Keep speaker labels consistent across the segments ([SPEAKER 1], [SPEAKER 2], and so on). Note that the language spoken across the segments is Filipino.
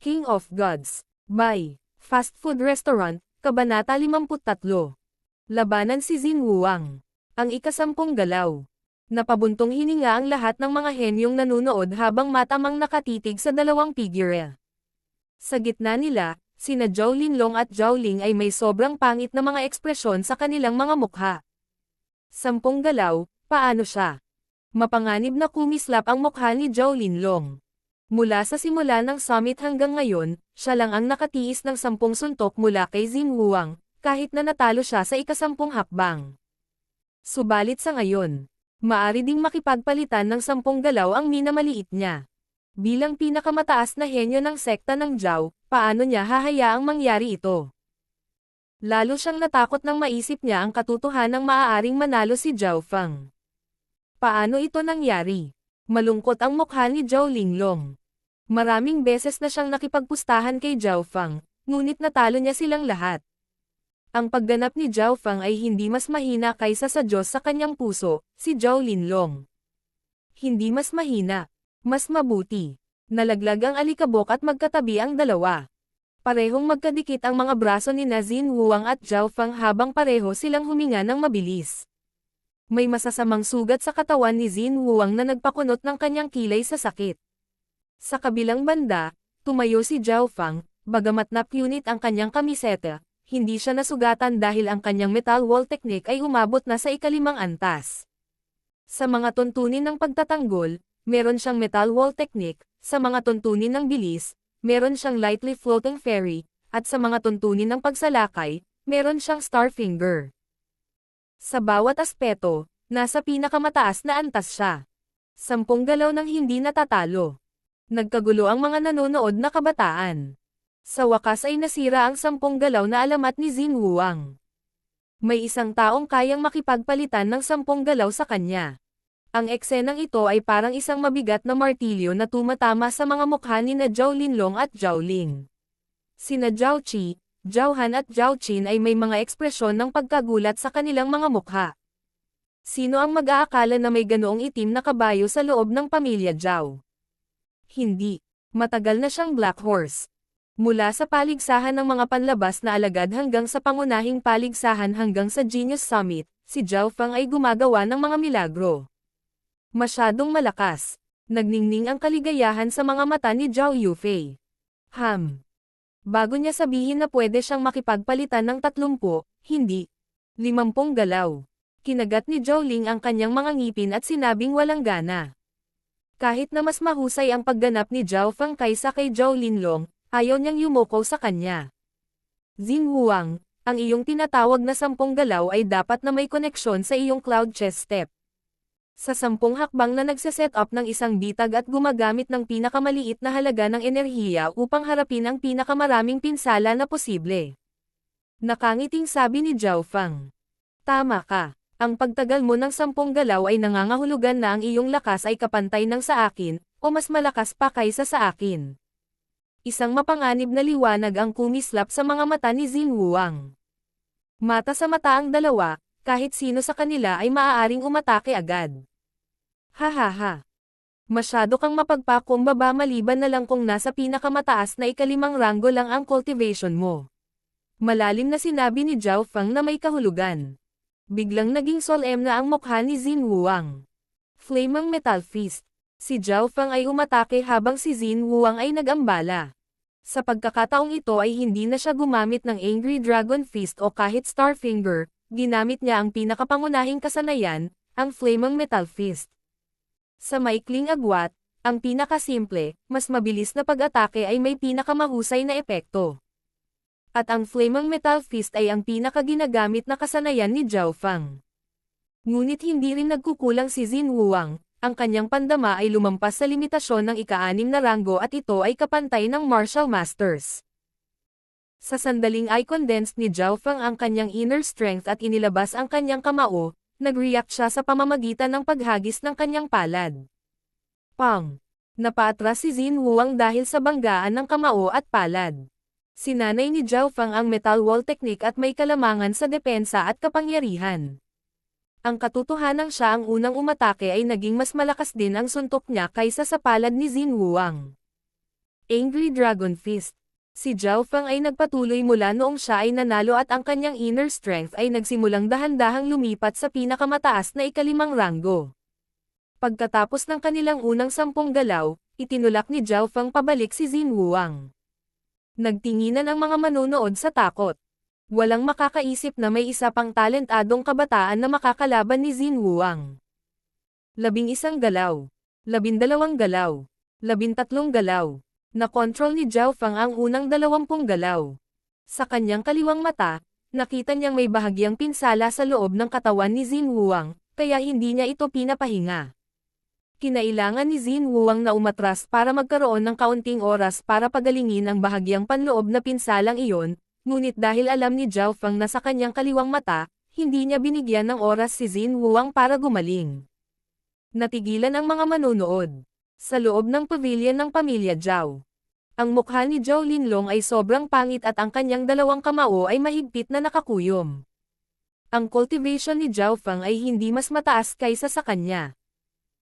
[SPEAKER 1] King of Gods. By Fast Food Restaurant, Kabanata 53. Labanan si Xin Wuang. Ang ika-10 galaw. Napabuntong hininga ang lahat ng mga henyong nanunood habang matamang nakatitig sa dalawang figure. Sa gitna nila, sina Zhao Linlong at Zhao Ling ay may sobrang pangit na mga ekspresyon sa kanilang mga mukha. 10 galaw, paano siya? Mapanganib na kumislap ang mukha ni Zhao Linlong. Mula sa simula ng summit hanggang ngayon, siya lang ang nakatiis ng 10 suntok mula kay Xin Wuang, kahit na natalo siya sa ika-10 hakbang. Subalit sa ngayon, maari ding makipagpalitan ng 10 galaw ang minamaliit niya. Bilang pinakamataas na henyo ng sekta ng Zhao, paano niya hahayaang mangyari ito? Lalo siyang natakot nang maisip niya ang katotohanang maaaring manalo si Zhao Feng. Paano ito nangyari? Malungkot ang mukha ni Zhao Linlong. Maraming beses na siyang nakipagpustahan kay Zhao Feng, ngunit natalo niya silang lahat. Ang pagganap ni Zhao Feng ay hindi mas mahina kaysa sa Diyos sa kanyang puso, si Zhao Linlong. Hindi mas mahina, mas mabuti. Nalaglag ang alikabok at magkatabi ang dalawa. Parehong magkadikit ang mga braso ni Xin Wuang at Zhao Feng habang pareho silang huminga ng mabilis. May masasamang sugat sa katawan ni Xin Wuang na nagpakunot ng kanyang kilay sa sakit. Sa kabilang banda, tumayo si Zhao Feng, bagamat napunit ang kanyang kamiseta, hindi siya nasugatan dahil ang kanyang metal wall technique ay umabot na sa ika-5 antas. Sa mga tuntunin ng pagtatanggol, meron siyang metal wall technique, sa mga tuntunin ng bilis, meron siyang lightly floating fairy, at sa mga tuntunin ng pagsalakay, meron siyang star finger. Sa bawat aspeto, nasa pinakamataas na antas siya. 10 galaw nang hindi natatalo. Nagkagulo ang mga nanonood na kabataan. Sa wakas ay nasira ang 10 galaw na alamat ni Xin Wuang. May isang taong kayang makipagpalitan ng 10 galaw sa kanya. Ang eksenang ito ay parang isang mabigat na martilyo na tumatama sa mga mukha ni Zhao Linlong at Zhao Ling. Sina Zhao Qi, Zhao Han at Zhao Qin ay may mga ekspresyon ng pagkagulat sa kanilang mga mukha. Sino ang mag-aakala na may ganoong itim na kabayo sa loob ng pamilya Zhao? Hindi. Matagal na siyang Black Horse. Mula sa paligsahan ng mga panlabas na alagad hanggang sa pangunahing paligsahan hanggang sa Genius Summit, si Zhao Feng ay gumagawa ng mga milagro. Masyadong malakas. Nagningning ang kaligayahan sa mga mata ni Zhao Yufei. Bago niya sabihin na pwede siyang makipagpalitan ng 30, hindi 50 galaw. Kinagat ni Zhao Ling ang kanyang mga ngipin at sinabing walang gana. Kahit na mas mahusay ang pagganap ni Zhao Feng kaysa kay Zhao Linlong, ayaw niyang yumuko sa kanya. Xin Wuang, ang iyong tinatawag na 10 galaw ay dapat na may koneksyon sa iyong cloud chess step. Sa 10 hakbang na nagse-set up ng isang bitag at gumagamit ng pinakamaliit na halaga ng enerhiya upang harapin ang pinakamaraming pinsala na posible. Nakangiting sabi ni Zhao Feng. Tama ka. Ang pagtagal mo ng 10 galaw ay nangangahulugan na ang iyong lakas ay kapantay ng sa akin, o mas malakas pa kaysa sa akin. Isang mapanganib na liwanag ang kumislap sa mga mata ni Xin Wuang. Mata sa mata ang dalawa, kahit sino sa kanila ay maaaring umatake agad. Hahaha. Masyado kang mapagpakumbaba maliban na lang kung nasa pinakamataas na ika-5 ranggo lang ang cultivation mo. Malalim na sinabi ni Zhao Feng na may kahulugan. Biglang naging solemn na ang mukha ni Xin Wuang. Flaming Metal Fist. Si Zhao Feng ay umatake habang si Xin Wuang ay nagambala. Sa pagkakataong ito ay hindi na siya gumamit ng Angry Dragon Fist o kahit Star Finger, ginamit niya ang pinakapangunahing kasanayan, ang Flaming Metal Fist. Sa maikling agwat, ang pinakasimple, mas mabilis na pag-atake ay may pinakamahusay na epekto. At ang Flaming Metal Fist ay ang pinakaginagamit na kasanayan ni Zhao Feng. Ngunit hindi rin nagkukulang si Xin Wuang, ang kanyang pandama ay lumampas sa limitasyon ng ika-6 na ranggo at ito ay kapantay ng Martial Masters. Sa sandaling ay condensed ni Zhao Feng ang kanyang inner strength at inilabas ang kanyang kamao, nag-react siya sa pamamagitan ng paghagis ng kanyang palad. Pang! Napaatras si Xin Wuang dahil sa banggaan ng kamao at palad. Sinanay ni Zhao Feng ang metal wall technique at may kalamangan sa depensa at kapangyarihan. Ang katotohanang siya ang unang umatake ay naging mas malakas din ang suntok niya kaysa sa palad ni Xin Wuang. Angry Dragon Fist. Si Zhao Feng ay nagpatuloy mula noong siya ay nanalo at ang kanyang inner strength ay nagsimulang dahan-dahang lumipat sa pinakamataas na ikalimang ranggo. Pagkatapos ng kanilang unang 10 galaw, itinulak ni Zhao Feng pabalik si Xin Wuang. Nagtinginan ang mga manonood sa takot. Walang makakaisip na may isa pang talentadong kabataan na makakalaban ni Xin Wuang. 11 galaw. 12 galaw. 13 galaw. Na-control ni Zhao Feng ang unang 20 galaw. Sa kanyang kaliwang mata, nakita niyang may bahagyang pinsala sa loob ng katawan ni Xin Wuang, kaya hindi niya ito pinapahinga. Kinailangan ni Xin Wuang na umatras para magkaroon ng kaunting oras para pagalingin ang bahagyang panloob na pinsalang iyon, ngunit dahil alam ni Zhao Feng na sa kanyang kaliwang mata, hindi niya binigyan ng oras si Xin Wuang para gumaling. Natigilan ang mga manonood. Sa loob ng pavilion ng pamilya Zhao. Ang mukha ni Zhao Linlong ay sobrang pangit at ang kanyang dalawang kamao ay mahigpit na nakakuyom. Ang cultivation ni Zhao Feng ay hindi mas mataas kaysa sa kanya.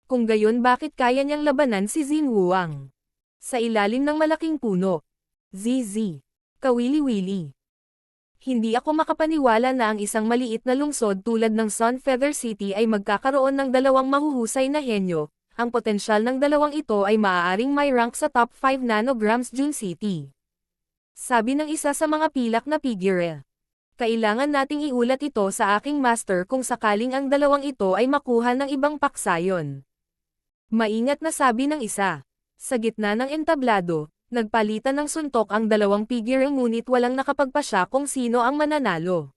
[SPEAKER 1] Kung gayon bakit kaya niyang labanan si Xin Wuang? Sa ilalim ng malaking puno. ZZ. Kawili-wili. Hindi ako makapaniwala na ang isang maliit na lungsod tulad ng Sun Feather City ay magkakaroon ng dalawang mahuhusay na henyo. Ang potensyal ng dalawang ito ay maaaring may rank sa top 5 nanograms June City. Sabi ng isa sa mga pilak na figure. Kailangan nating iulat ito sa aking master kung sakaling ang dalawang ito ay makuha ng ibang paksayon. Maingat na sabi ng isa. Sa gitna ng entablado, nagpalitan ng suntok ang dalawang figure ngunit walang nakapagpasya kung sino ang mananalo.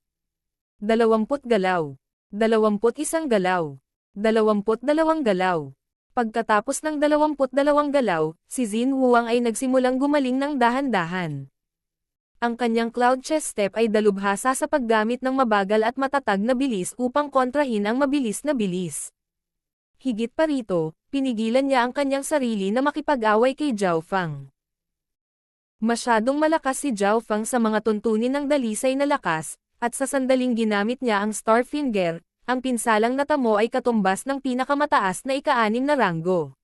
[SPEAKER 1] 20 galaw. 21 galaw. 22 galaw. Pagkatapos ng 22 galaw, si Xin Wuang ay nagsimulang gumaling ng dahan-dahan. Ang kanyang cloud chess step ay dalubhasa sa paggamit ng mabagal at matatag na bilis upang kontrahin ang mabilis na bilis. Higit pa rito, pinigilan niya ang kanyang sarili na makipag-away kay Zhao Feng. Masyadong malakas si Zhao Feng sa mga tuntunin ng dalisay na lakas, at sa sandaling ginamit niya ang Star Finger. Ang pinsalang natamo ay katumbas ng pinakamataas na ika-6 na ranggo.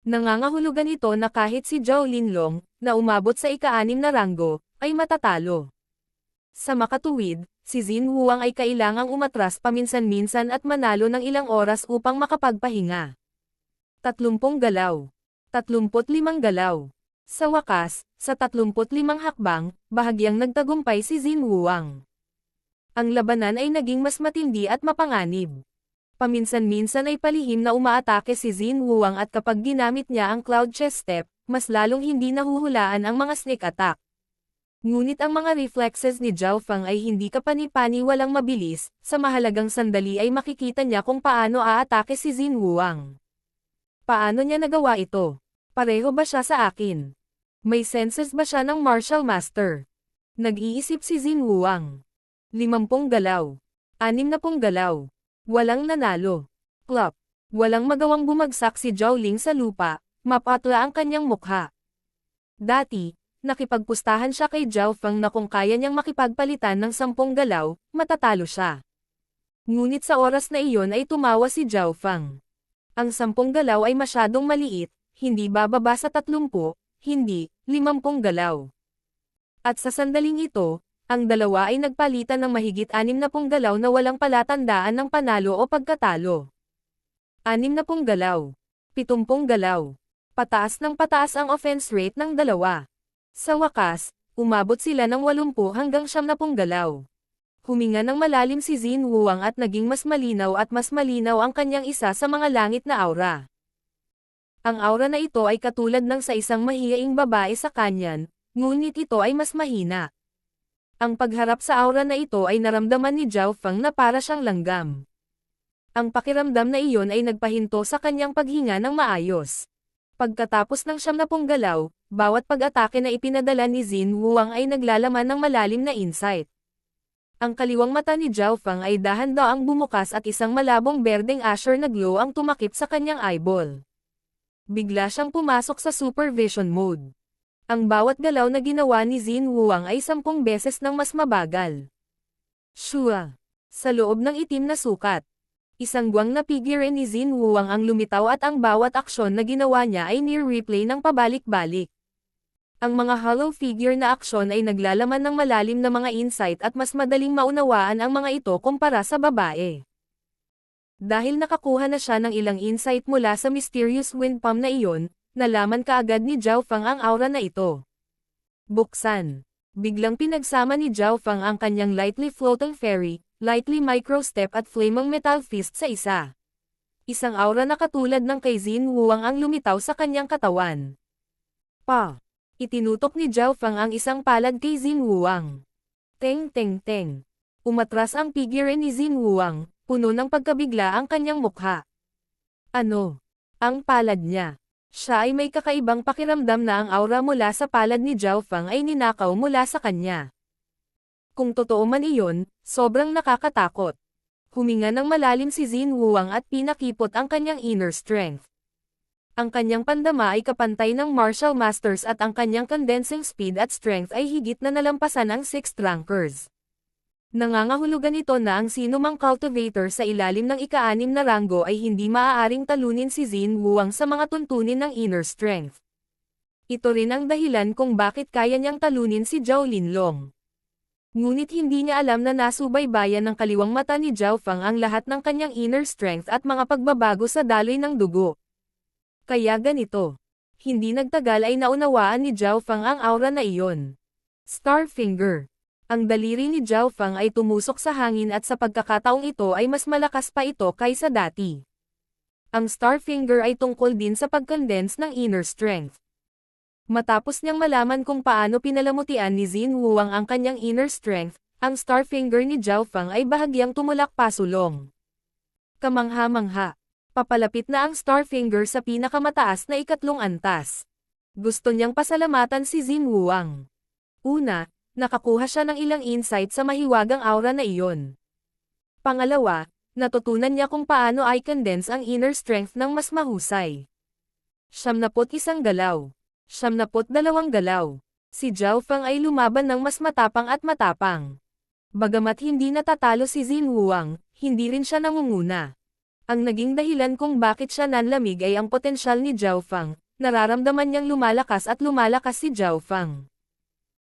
[SPEAKER 1] Nangangahulugan ito na kahit si Zhao Linlong, na umabot sa ika-6 na ranggo, ay matatalo. Sa makatuwid, si Xin Wuang ay kailangang umatras paminsan-minsan at manalo ng ilang oras upang makapagpahinga. 30 galaw. 35 galaw. Sa wakas, sa 35 hakbang, bahagyang nagtagumpay si Xin Wuang. Ang labanan ay naging mas matindi at mapanganib. Paminsan-minsan ay palihim na umaatake si Xin Wuang at kapag ginamit niya ang cloud chess step, mas lalong hindi nahuhulaan ang mga sneak attack. Ngunit ang mga reflexes ni Zhao Feng ay hindi kapani-pani walang mabilis, sa mahalagang sandali ay makikita niya kung paano aatake si Xin Wuang. Paano niya nagawa ito? Pareho ba siya sa akin? May senses ba siya ng martial master? Nag-iisip si Xin Wuang. 50 galaw. 60 galaw. Walang nanalo. Plop. Walang magawang bumagsak si Zhao Ling sa lupa, mapatla ang kanyang mukha. Dati, nakipagpustahan siya kay Zhao Feng na kung kaya niyang makipagpalitan ng 10 galaw, matatalo siya. Ngunit sa oras na iyon ay tumawa si Zhao Feng. Ang 10 galaw ay masyadong maliit, hindi bababa sa 30, hindi, 50 galaw. At sa sandaling ito, ang dalawa ay nagpalitan ng mahigit 60 galaw na walang palatandaan ng panalo o pagkatalo. 60 galaw. 70 galaw. Pataas ng pataas ang offense rate ng dalawa. Sa wakas, umabot sila ng 80 hanggang 70 galaw. Huminga ng malalim si Xin Wuang at naging mas malinaw ang kanyang isa sa mga langit na aura. Ang aura na ito ay katulad ng sa isang mahiyaing babae sa kanyan, ngunit ito ay mas mahina. Ang pagharap sa aura na ito ay naramdaman ni Zhao Feng na para siyang langgam. Ang pakiramdam na iyon ay nagpahinto sa kanyang paghinga ng maayos. Pagkatapos ng 70 galaw, bawat pag-atake na ipinadala ni Xin Wuang ay naglalaman ng malalim na insight. Ang kaliwang mata ni Zhao Feng ay dahan-daang bumukas at isang malabong berdeng asher na glow ang tumakip sa kanyang eyeball. Bigla siyang pumasok sa supervision mode. Ang bawat galaw na ginawa ni Xin Wuang ay 10 beses ng mas mabagal. Shua! Sa loob ng itim na sukat. Isang guwang na figure ni Xin Wuang ang lumitaw at ang bawat aksyon na ginawa niya ay near replay ng pabalik-balik. Ang mga hollow figure na aksyon ay naglalaman ng malalim na mga insight at mas madaling maunawaan ang mga ito kumpara sa babae. Dahil nakakuha na siya ng ilang insight mula sa mysterious wind palm na iyon, nalaman kaagad ni Zhao Fang ang aura na ito. Buksan. Biglang pinagsama ni Zhao Fang ang kanyang lightly floating fairy, lightly microstep at flaming metal fist sa isa. Isang aura na katulad ng kay Xin Wuang ang lumitaw sa kanyang katawan. Itinutok ni Zhao Fang ang isang palad kay Xin Wuang. Teng teng teng. Umatras ang figure ni Xin Wuang, puno ng pagkabigla ang kanyang mukha. Ano? Ang palad niya. Siya ay may kakaibang pakiramdam na ang aura mula sa palad ni Zhao Fang ay ninakaw mula sa kanya. Kung totoo man iyon, sobrang nakakatakot. Huminga ng malalim si Xin Wuang at pinakipot ang kanyang inner strength. Ang kanyang pandama ay kapantay ng martial masters at ang kanyang condensing speed at strength ay higit na nalampasan ang 6th rankers. Nangangahulugan ito na ang sinumang cultivator sa ilalim ng ika-6 na ranggo ay hindi maaaring talunin si Xin Wuang sa mga tuntunin ng inner strength. Ito rin ang dahilan kung bakit kaya niyang talunin si Zhao Linlong. Ngunit hindi niya alam na nasubaybayan ng kaliwang mata ni Zhao Fang ang lahat ng kanyang inner strength at mga pagbabago sa daloy ng dugo. Kaya ganito. Hindi nagtagal ay naunawaan ni Zhao Fang ang aura na iyon. Starfinger. Ang daliri ni Zhao Fang ay tumusok sa hangin at sa pagkakataong ito ay mas malakas pa ito kaysa dati. Ang Starfinger ay tungkol din sa pag-condense ng inner strength. Matapos niyang malaman kung paano pinalamutian ni Xin Wuang ang kanyang inner strength, ang Starfinger ni Zhao Fang ay bahagyang tumulak pasulong. Kamangha-mangha. Papalapit na ang Starfinger sa pinakamataas na ikatlong antas. Gusto niyang pasalamatan si Xin Wuang. Una, nakakuha siya ng ilang insight sa mahiwagang aura na iyon. Pangalawa, natutunan niya kung paano i-condense ang inner strength ng mas mahusay. 71 galaw. 72 galaw. Si Zhao Fang ay lumaban ng mas matapang at matapang. Bagamat hindi natatalo si Xin Wuang, hindi rin siya nangunguna. Ang naging dahilan kung bakit siya nanlamig ay ang potensyal ni Zhao Fang, nararamdaman niyang lumalakas si Zhao Fang.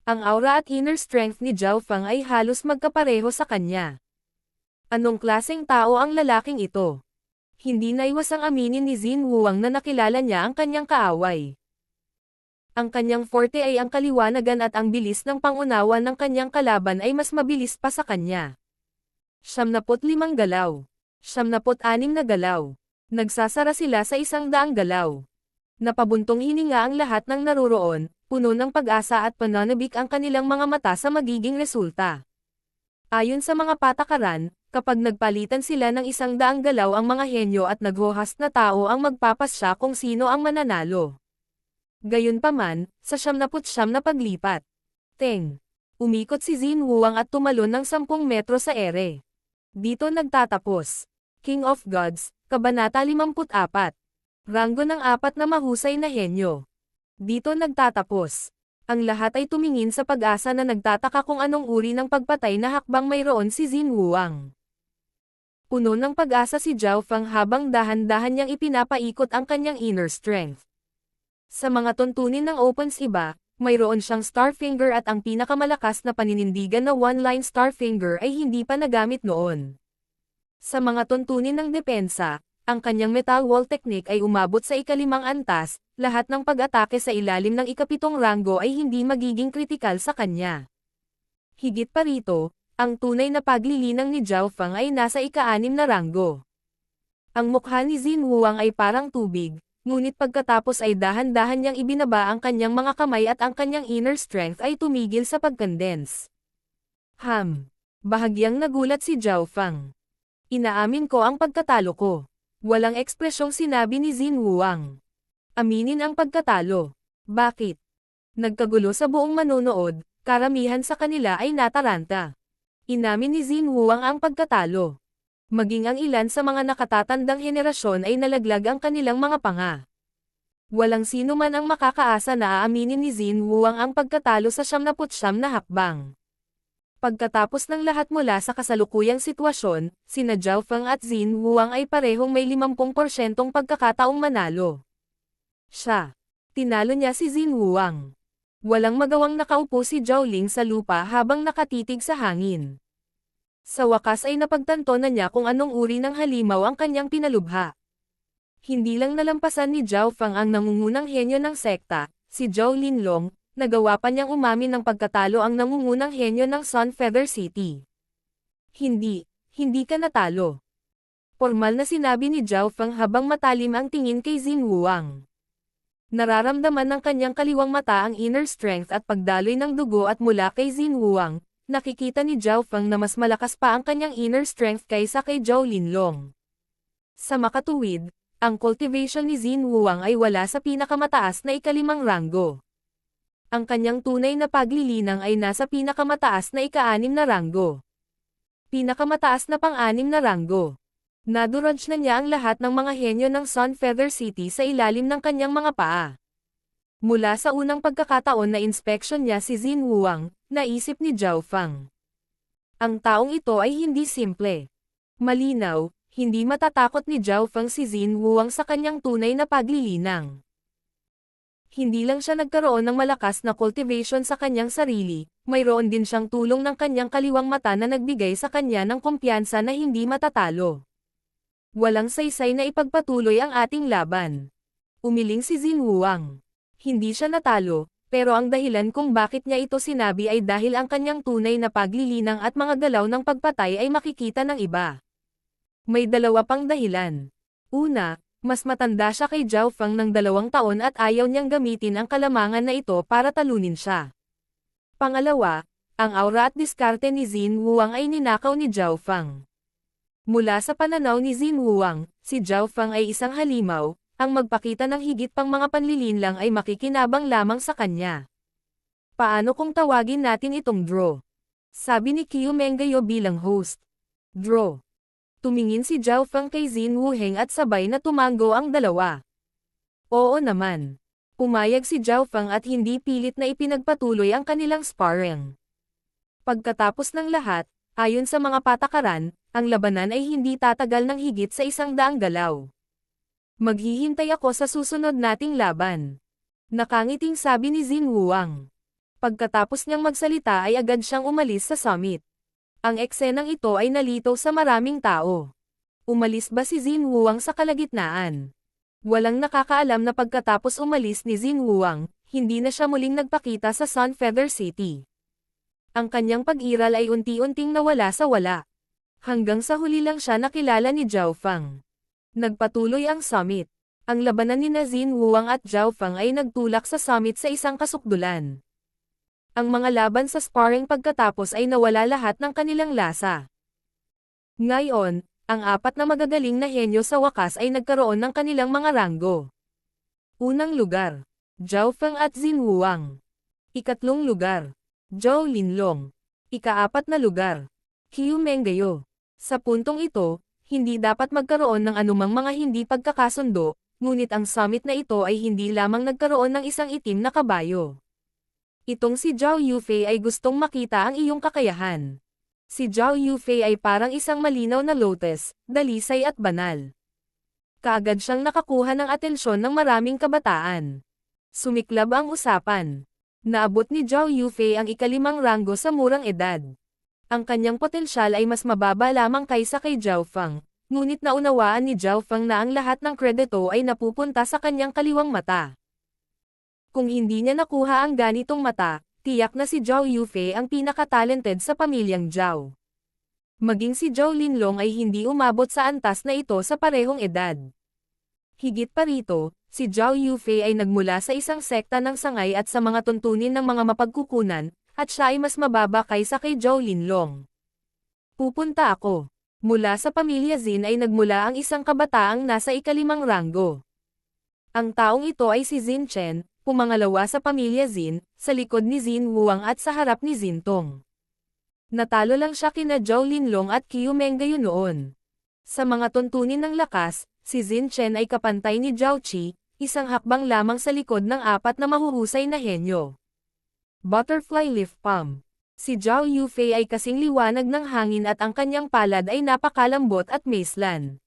[SPEAKER 1] Ang aura at inner strength ni Zhao Fang ay halos magkapareho sa kanya. Anong klaseng tao ang lalaking ito? Hindi naiwasang aminin ni Xin Wuang na nakilala niya ang kanyang kaaway. Ang kanyang forte ay ang kaliwanagan at ang bilis ng pangunawa ng kanyang kalaban ay mas mabilis pa sa kanya. 75 galaw. 76 na galaw. Nagsasara sila sa 100 galaw. Napabuntong hininga ang lahat ng naruroon, puno ng pag-asa at pananabik ang kanilang mga mata sa magiging resulta. Ayon sa mga patakaran, kapag nagpalitan sila ng 100 galaw ang mga henyo at naghohast na tao ang magpapasya kung sino ang mananalo. Gayunpaman, sa 79 na paglipat. Umikot si Xin Wuang at tumalon ng 10 metro sa ere. Dito nagtatapos. King of Gods, Kabanata 54. Ranggo ng 4 na mahusay na henyo. Dito nagtatapos. Ang lahat ay tumingin sa pag-asa na nagtataka kung anong uri ng pagpatay na hakbang mayroon si Xin Wuang. Puno ng pag-asa si Zhao Fang habang dahan-dahan niyang ipinapaikot ang kanyang inner strength. Sa mga tuntunin ng opens iba, mayroon siyang Starfinger at ang pinakamalakas na paninindigan na one-line Starfinger ay hindi pa nagamit noon. Sa mga tuntunin ng depensa, ang kanyang metal wall technique ay umabot sa ika-5 antas, lahat ng pag-atake sa ilalim ng ika-7 ranggo ay hindi magiging kritikal sa kanya. Higit pa rito, ang tunay na paglilinang ni Zhao Fang ay nasa ika-6 na ranggo. Ang mukha ni Xin Wuang ay parang tubig, ngunit pagkatapos ay dahan-dahan niyang ibinaba ang kanyang mga kamay at ang kanyang inner strength ay tumigil sa pag-condense. Bahagyang nagulat si Zhao Fang. Inaamin ko ang pagkatalo ko. Walang ekspresyong sinabi ni Xin Wuang. Aminin ang pagkatalo. Bakit? Nagkagulo sa buong manonood, karamihan sa kanila ay nataranta. Inamin ni Xin Wuang ang pagkatalo. Maging ang ilan sa mga nakatatandang henerasyon ay nalaglag ang kanilang mga panga. Walang sino man ang makakaasa na aaminin ni Xin Wuang ang pagkatalo sa 79 na hakbang. Pagkatapos ng lahat mula sa kasalukuyang sitwasyon, sina Zhao Fang at Xin Wuang ay parehong may 50% pagkakataong manalo. Tinalo niya si Xin Wuang. Walang magawang nakaupo si Zhao Ling sa lupa habang nakatitig sa hangin. Sa wakas ay napagtanto na niya kung anong uri ng halimaw ang kanyang pinalubha. Hindi lang nalampasan ni Zhao Fang ang nangungunang henyo ng sekta, si Zhao Linlong, nagawa pa niyang umamin ng pagkatalo ang nangungunang henyo ng Sun Feather City. Hindi ka natalo. Formal na sinabi ni Zhao Fang habang matalim ang tingin kay Xin Wuang. Nararamdaman ng kanyang kaliwang mata ang inner strength at pagdaloy ng dugo at mula kay Xin Wuang, nakikita ni Zhao Fang na mas malakas pa ang kanyang inner strength kaysa kay Zhao Linlong. Sa makatuwid, ang cultivation ni Xin Wuang ay wala sa pinakamataas na ikalimang ranggo. Ang kanyang tunay na paglilinang ay nasa pinakamataas na ika-6 na ranggo. Pinakamataas na pang-6 na ranggo. Naduraj na niya ang lahat ng mga henyo ng Sun Feather City sa ilalim ng kanyang mga paa. Mula sa unang pagkakataon na inspeksyon niya si Xin Wuang, naisip ni Zhao Fang. Ang taong ito ay hindi simple. Malinaw, hindi matatakot ni Zhao Fang si Xin Wuang sa kanyang tunay na paglilinang. Hindi lang siya nagkaroon ng malakas na cultivation sa kanyang sarili, mayroon din siyang tulong ng kanyang kaliwang mata na nagbigay sa kanya ng kumpiyansa na hindi matatalo. Walang saysay na ipagpatuloy ang ating laban. Umiling si Xin Wuang. Hindi siya natalo, pero ang dahilan kung bakit niya ito sinabi ay dahil ang kanyang tunay na paglilinang at mga galaw ng pagpatay ay makikita ng iba. May dalawa pang dahilan. Una, mas matanda siya kay Zhao Fang ng 2 taon at ayaw niyang gamitin ang kalamangan na ito para talunin siya. Pangalawa, ang aura at diskarte ni Xin Wuang ay ninakaw ni Zhao Fang. Mula sa pananaw ni Xin Wuang, si Zhao Fang ay isang halimaw, ang magpakita ng higit pang mga panlilinlang ay makikinabang lamang sa kanya. Paano kung tawagin natin itong draw? Sabi ni Qiu Menggayo bilang host. Draw. Tumingin si Zhao Fang kay Xin Wuheng at sabay na tumango ang dalawa. Oo naman. Pumayag si Zhao Fang at hindi pilit na ipinagpatuloy ang kanilang sparring. Pagkatapos ng lahat, ayon sa mga patakaran, ang labanan ay hindi tatagal ng higit sa 100 galaw. Maghihintay ako sa susunod nating laban. Nakangiting sabi ni Xin Wuang. Pagkatapos niyang magsalita ay agad siyang umalis sa summit. Ang eksenang ito ay nalitaw sa maraming tao. Umalis ba si Xin Wuang sa kalagitnaan? Walang nakakaalam na pagkatapos umalis ni Xin Wuang, hindi na siya muling nagpakita sa Sun Feather City. Ang kanyang pag-iral ay unti-unting nawala sa wala. Hanggang sa huli lang siya nakilala ni Zhao Fang. Nagpatuloy ang summit. Ang labanan ni Xin Wuang at Zhao Fang ay nagtulak sa summit sa isang kasukdulan. Ang mga laban sa sparring pagkatapos ay nawala lahat ng kanilang lasa. Ngayon, ang 4 na magagaling na henyo sa wakas ay nagkaroon ng kanilang mga ranggo. Unang lugar, Zhao Fang at Xin Wuang. Ikatlong lugar, Zhao Linlong. Ika-4 na lugar, Qiu Menggayo. Sa puntong ito, hindi dapat magkaroon ng anumang mga hindi pagkakasundo, ngunit ang summit na ito ay hindi lamang nagkaroon ng isang itim na kabayo. Itong si Zhao Yufei ay gustong makita ang iyong kakayahan. Si Zhao Yufei ay parang isang malinaw na lotus, dalisay at banal. Kaagad siyang nakakuha ng atensyon ng maraming kabataan. Sumiklab ang usapan. Naabot ni Zhao Yufei ang ika-5 ranggo sa murang edad. Ang kanyang potensyal ay mas mababa lamang kaysa kay Zhao Fang, ngunit naunawaan ni Zhao Fang na ang lahat ng kredito ay napupunta sa kanyang kaliwang mata. Kung hindi niya nakuha ang ganitong mata, tiyak na si Zhao Yufei ang pinaka-talented sa pamilyang Zhao. Maging si Zhao Linlong ay hindi umabot sa antas na ito sa parehong edad. Higit pa rito, si Zhao Yufei ay nagmula sa isang sekta ng sangay at sa mga tuntunin ng mga mapagkukunan, at siya ay mas mababa kaysa kay Zhao Linlong. Pupunta ako. Mula sa pamilya Xin ay nagmula ang isang kabataang nasa ika-5 ranggo. Ang taong ito ay si Xin Chen, pumangalawa sa pamilya Xin, sa likod ni Xin Wuang at sa harap ni Xin Tong. Natalo lang siya kina Zhao Linlong at Qiu Menggayo noon. Sa mga tuntunin ng lakas, si Xin Chen ay kapantay ni Zhao Qi, isang hakbang lamang sa likod ng 4 na mahuhusay na henyo. Butterfly Leaf Palm. Si Zhao Yufei ay kasing liwanag ng hangin at ang kanyang palad ay napakalambot at maislan.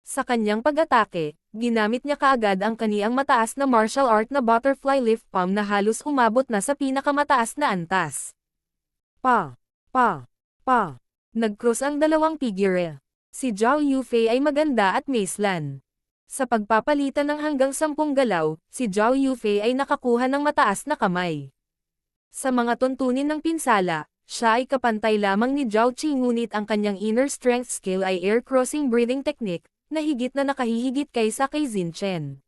[SPEAKER 1] Sa kanyang pag-atake, Ginamit niya kaagad ang kaniyang mataas na martial art na butterfly lift palm na halos umabot na sa pinakamataas na antas. Pa! Pa! Pa! Nag-cross ang dalawang figure. Si Zhao Yufei ay maganda at macelan. Sa pagpapalitan ng hanggang 10 galaw, si Zhao Yufei ay nakakuha ng mataas na kamay. Sa mga tuntunin ng pinsala, siya ay kapantay lamang ni Zhao Qi ngunit ang kanyang inner strength skill ay air crossing breathing technique, na higit na nakahihigit kaysa kay Xin Chen.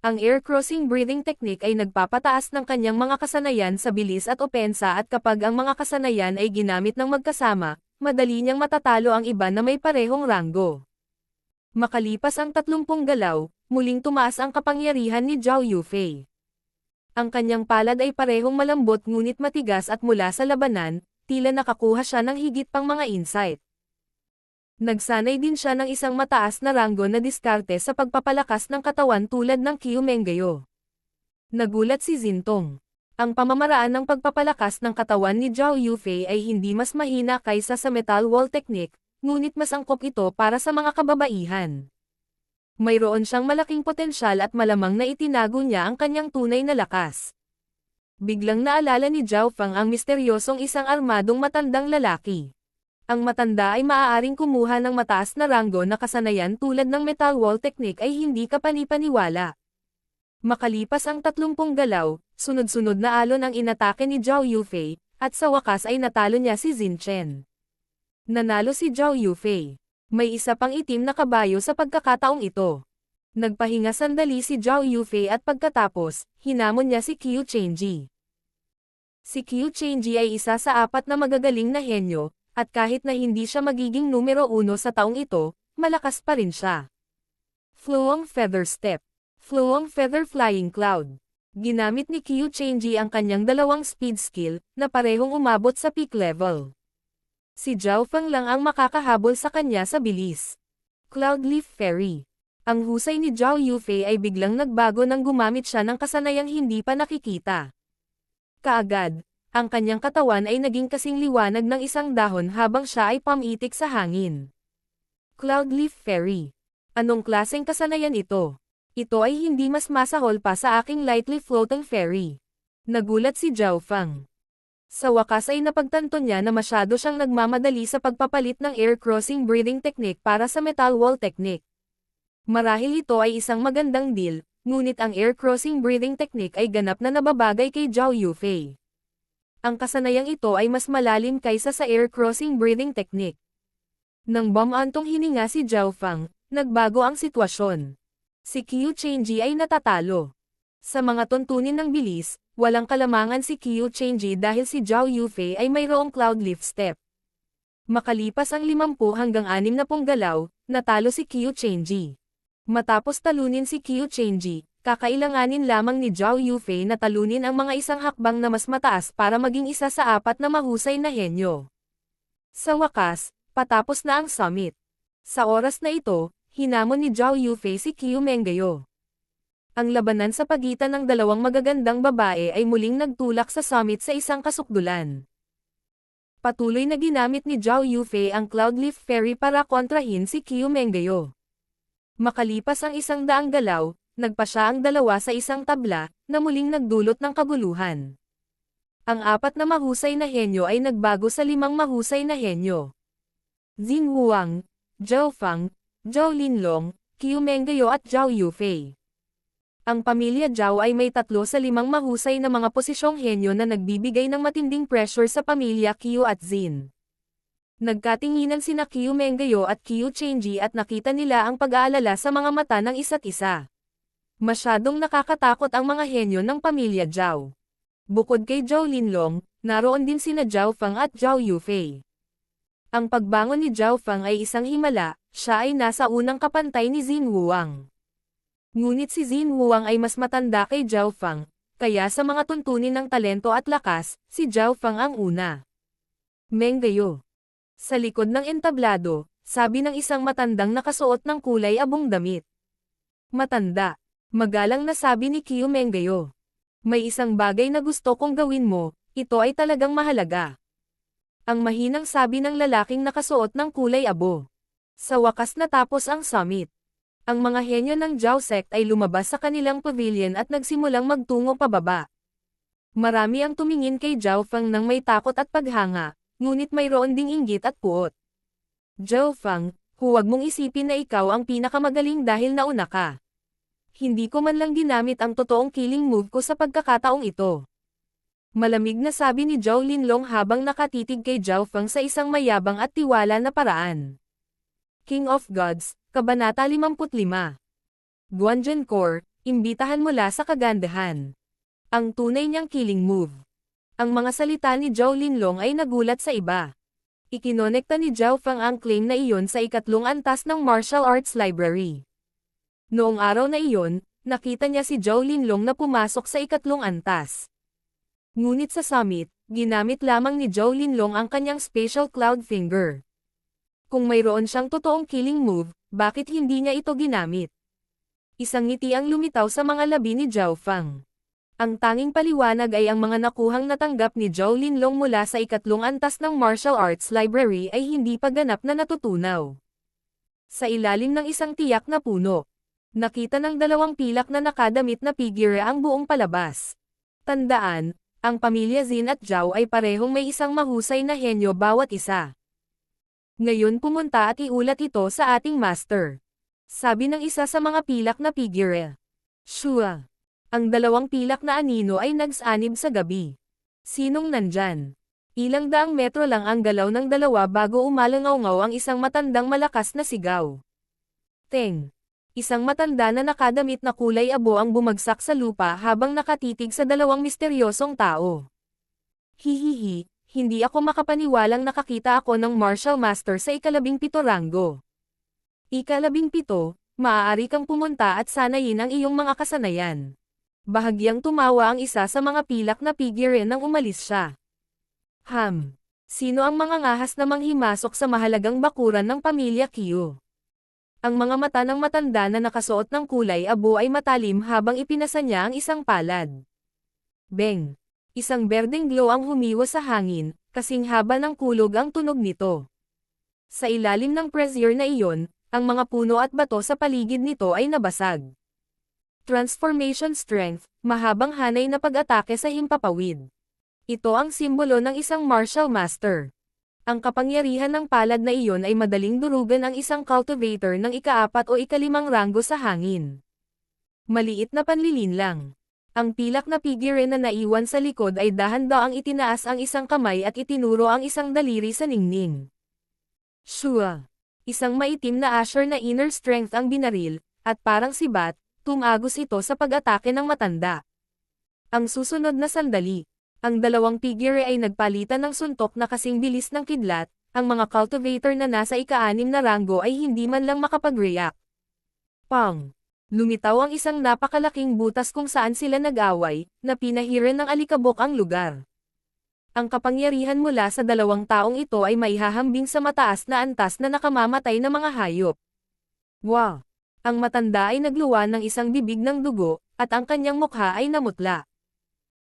[SPEAKER 1] Ang air crossing breathing technique ay nagpapataas ng kanyang mga kasanayan sa bilis at opensa at kapag ang mga kasanayan ay ginamit ng magkasama, madali niyang matatalo ang iba na may parehong ranggo. Makalipas ang 30 galaw, muling tumaas ang kapangyarihan ni Zhao Yufei. Ang kanyang palad ay parehong malambot ngunit matigas at mula sa labanan, tila nakakuha siya ng higit pang mga insight. Nagsanay din siya ng isang mataas na ranggo na diskarte sa pagpapalakas ng katawan tulad ng Qiu Menggeo. Nagulat si Zintong. Ang pamamaraan ng pagpapalakas ng katawan ni Zhao Yufei ay hindi mas mahina kaysa sa metal wall technique, ngunit mas angkop ito para sa mga kababaihan. Mayroon siyang malaking potensyal at malamang na itinago niya ang kanyang tunay na lakas. Biglang naalala ni Zhao Fang ang misteryosong isang armadong matandang lalaki. Ang matanda ay maaaring kumuha ng mataas na ranggo na kasanayan tulad ng metal wall technique ay hindi kapanipaniwala. Makalipas ang 30 galaw, sunod-sunod na alon ang inatake ni Zhao Yufei, at sa wakas ay natalo niya si Xin Chen. Nanalo si Zhao Yufei. May isa pang itim na kabayo sa pagkakataong ito. Nagpahinga sandali si Zhao Yufei at pagkatapos, hinamon niya si Qiu Chenji. Si Qiu Chenji ay isa sa 4 na magagaling na henyo, at kahit na hindi siya magiging numero 1 sa taong ito, malakas pa rin siya. Fluong Feather Step. Fluong Feather Flying Cloud. Ginamit ni Qiu Chenji ang kanyang dalawang speed skill, na parehong umabot sa peak level. Si Zhao Fang lang ang makakahabol sa kanya sa bilis. Cloud Leaf Fairy. Ang husay ni Zhao Yufei ay biglang nagbago nang gumamit siya ng kasanayang hindi pa nakikita. Kaagad, ang kanyang katawan ay naging kasing liwanag ng isang dahon habang siya ay pamitik sa hangin. Cloud Leaf Fairy. Anong klaseng kasanayan ito? Ito ay hindi mas masahol pa sa aking lightly floating fairy. Nagulat si Zhao Fang. Sa wakas ay napagtanto niya na masyado siyang nagmamadali sa pagpapalit ng air crossing breathing technique para sa metal wall technique. Marahil ito ay isang magandang deal, ngunit ang air crossing breathing technique ay ganap na nababagay kay Zhao Yufei. Ang kasanayang ito ay mas malalim kaysa sa air crossing breathing technique. Nang bumantong hininga si Zhao Fang, nagbago ang sitwasyon. Si Qiu Chenji ay natatalo. Sa mga tuntunin ng bilis, walang kalamangan si Qiu Chenji dahil si Zhao Yufei ay mayroong cloud lift step. Makalipas ang 50 hanggang 60 galaw, natalo si Qiu Chenji. Matapos talunin si Qiu Chenji, kakailanganin lamang ni Zhao Yufei na talunin ang mga isang hakbang na mas mataas para maging isa sa 4 na mahusay na henyo. Sa wakas, patapos na ang summit. Sa oras na ito, hinamon ni Zhao Yufei si Qiu Menggeo. Ang labanan sa pagitan ng dalawang magagandang babae ay muling nagtulak sa summit sa isang kasukdulan. Patuloy na ginamit ni Zhao Yufei ang Cloud Leaf Fairy para kontrahin si Qiu Menggeo. Makalipas ang 100 galaw, nagpa siya ang dalawa sa isang tabla, na muling nagdulot ng kaguluhan. Ang 4 na mahusay na henyo ay nagbago sa 5 mahusay na henyo. Xin Huang, Zhao Fang, Zhao Linlong, Qiu Menggeo at Zhao Yufei. Ang pamilya Zhao ay may 3 sa 5 mahusay na mga posisyong henyo na nagbibigay ng matinding pressure sa pamilya Qiu at Xin. Nagkatinginan sina Qiu Menggeo at Qiu Chenji at nakita nila ang pag-aalala sa mga mata ng isa't isa. Masyadong nakakatakot ang mga henyo ng pamilya Zhao. Bukod kay Zhao Linlong, naroon din sina Zhao Fang at Zhao Yufei. Ang pagbangon ni Zhao Fang ay isang himala, siya ay nasa unang kapantay ni Xin Huang. Ngunit si Xin Huang ay mas matanda kay Zhao Fang, kaya sa mga tuntunin ng talento at lakas, si Zhao Fang ang una. Menggeo. Sa likod ng entablado, sabi ng isang matandang nakasuot ng kulay abong damit. Matanda. Magalang na sabi ni Qiu Menggeo. May isang bagay na gusto kong gawin mo, ito ay talagang mahalaga. Ang mahinang sabi ng lalaking nakasuot ng kulay abo. Sa wakas natapos ang summit. Ang mga henyo ng Jiao sect ay lumabas sa kanilang pavilion at nagsimulang magtungo pababa. Marami ang tumingin kay Jiao Feng nang may takot at paghanga, ngunit mayroon ding inggit at puot. Jiao Feng, huwag mong isipin na ikaw ang pinakamagaling dahil nauna ka. Hindi ko man lang ginamit ang totoong killing move ko sa pagkakataong ito. Malamig na sabi ni Zhao Linlong habang nakatitig kay Jiao Feng sa isang mayabang at tiwala na paraan. King of Gods, Kabanata 55. Guanzhen Core, imbitahan mula sa kagandahan. Ang tunay niyang killing move. Ang mga salita ni Zhao Linlong ay nagulat sa iba. Ikinonekta ni Jiao Feng ang claim na iyon sa ikatlong antas ng Martial Arts Library. Noong araw na iyon, nakita niya si Zhao Linlong na pumasok sa ikatlong antas. Ngunit sa summit, ginamit lamang ni Zhao Linlong ang kanyang Special Cloud Finger. Kung mayroon siyang totoong killing move, bakit hindi niya ito ginamit? Isang ngiti ang lumitaw sa mga labi ni Jiao Feng. Ang tanging paliwanag ay ang mga nakuhang natanggap ni Zhao Linlong mula sa ikatlong antas ng Martial Arts Library ay hindi pa ganap na natutunaw. Sa ilalim ng isang tiyak na puno, nakita ng dalawang pilak na nakadamit na figure ang buong palabas. Tandaan, ang pamilya Zin at Zhao ay parehong may isang mahusay na henyo bawat isa. Ngayon pumunta at iulat ito sa ating master. Sabi ng isa sa mga pilak na figure. Shua. Ang dalawang pilak na anino ay nagsanib sa gabi. Sinong nandyan? Ilang daang metro lang ang galaw ng dalawa bago umalangaw-ngaw ang isang matandang malakas na sigaw. Teng. Isang matanda na nakadamit na kulay abo ang bumagsak sa lupa habang nakatitig sa dalawang misteryosong tao. Hihihi, hindi ako makapaniwalang nakakita ako ng Martial Master sa ika-17 ranggo. Ika-17, maaari kang pumunta at sanayin ang iyong mga kasanayan. Bahagyang tumawa ang isa sa mga pilak na figure nang umalis siya. Sino ang mga ngahas na manghimasok sa mahalagang bakuran ng pamilya Qiu? Ang mga mata ng matanda na nakasuot ng kulay abo ay matalim habang ipinasa niya ang isang palad. Beng! Isang berdeng glow ang humiwas sa hangin, kasing haba ng kulog ang tunog nito. Sa ilalim ng pressure na iyon, ang mga puno at bato sa paligid nito ay nabasag. Transformation Strength, mahabang hanay na pag-atake sa himpapawid. Ito ang simbolo ng isang martial master. Ang kapangyarihan ng palad na iyon ay madaling durugan ang isang cultivator ng ika-4 o ika-5 ranggo sa hangin. Maliit na panlilin lang. Ang pilak na figure na naiwan sa likod ay dahan-daang itinaas ang isang kamay at itinuro ang isang daliri sa ningning. Shua. Isang maitim na asher na inner strength ang binaril, at parang sibat, tumagos ito sa pag-atake ng matanda. Ang susunod na sandali, ang dalawang figure ay nagpalitan ng suntok na kasing bilis ng kidlat, ang mga cultivator na nasa ika-6 na ranggo ay hindi man lang makapag-react. Pang! Lumitaw ang isang napakalaking butas kung saan sila nag-away, na pinahiran ng alikabok ang lugar. Ang kapangyarihan mula sa dalawang taong ito ay maihahambing sa mataas na antas na nakamamatay na mga hayop. Wow! Ang matanda ay nagluwa ng isang bibig ng dugo, at ang kanyang mukha ay namutla.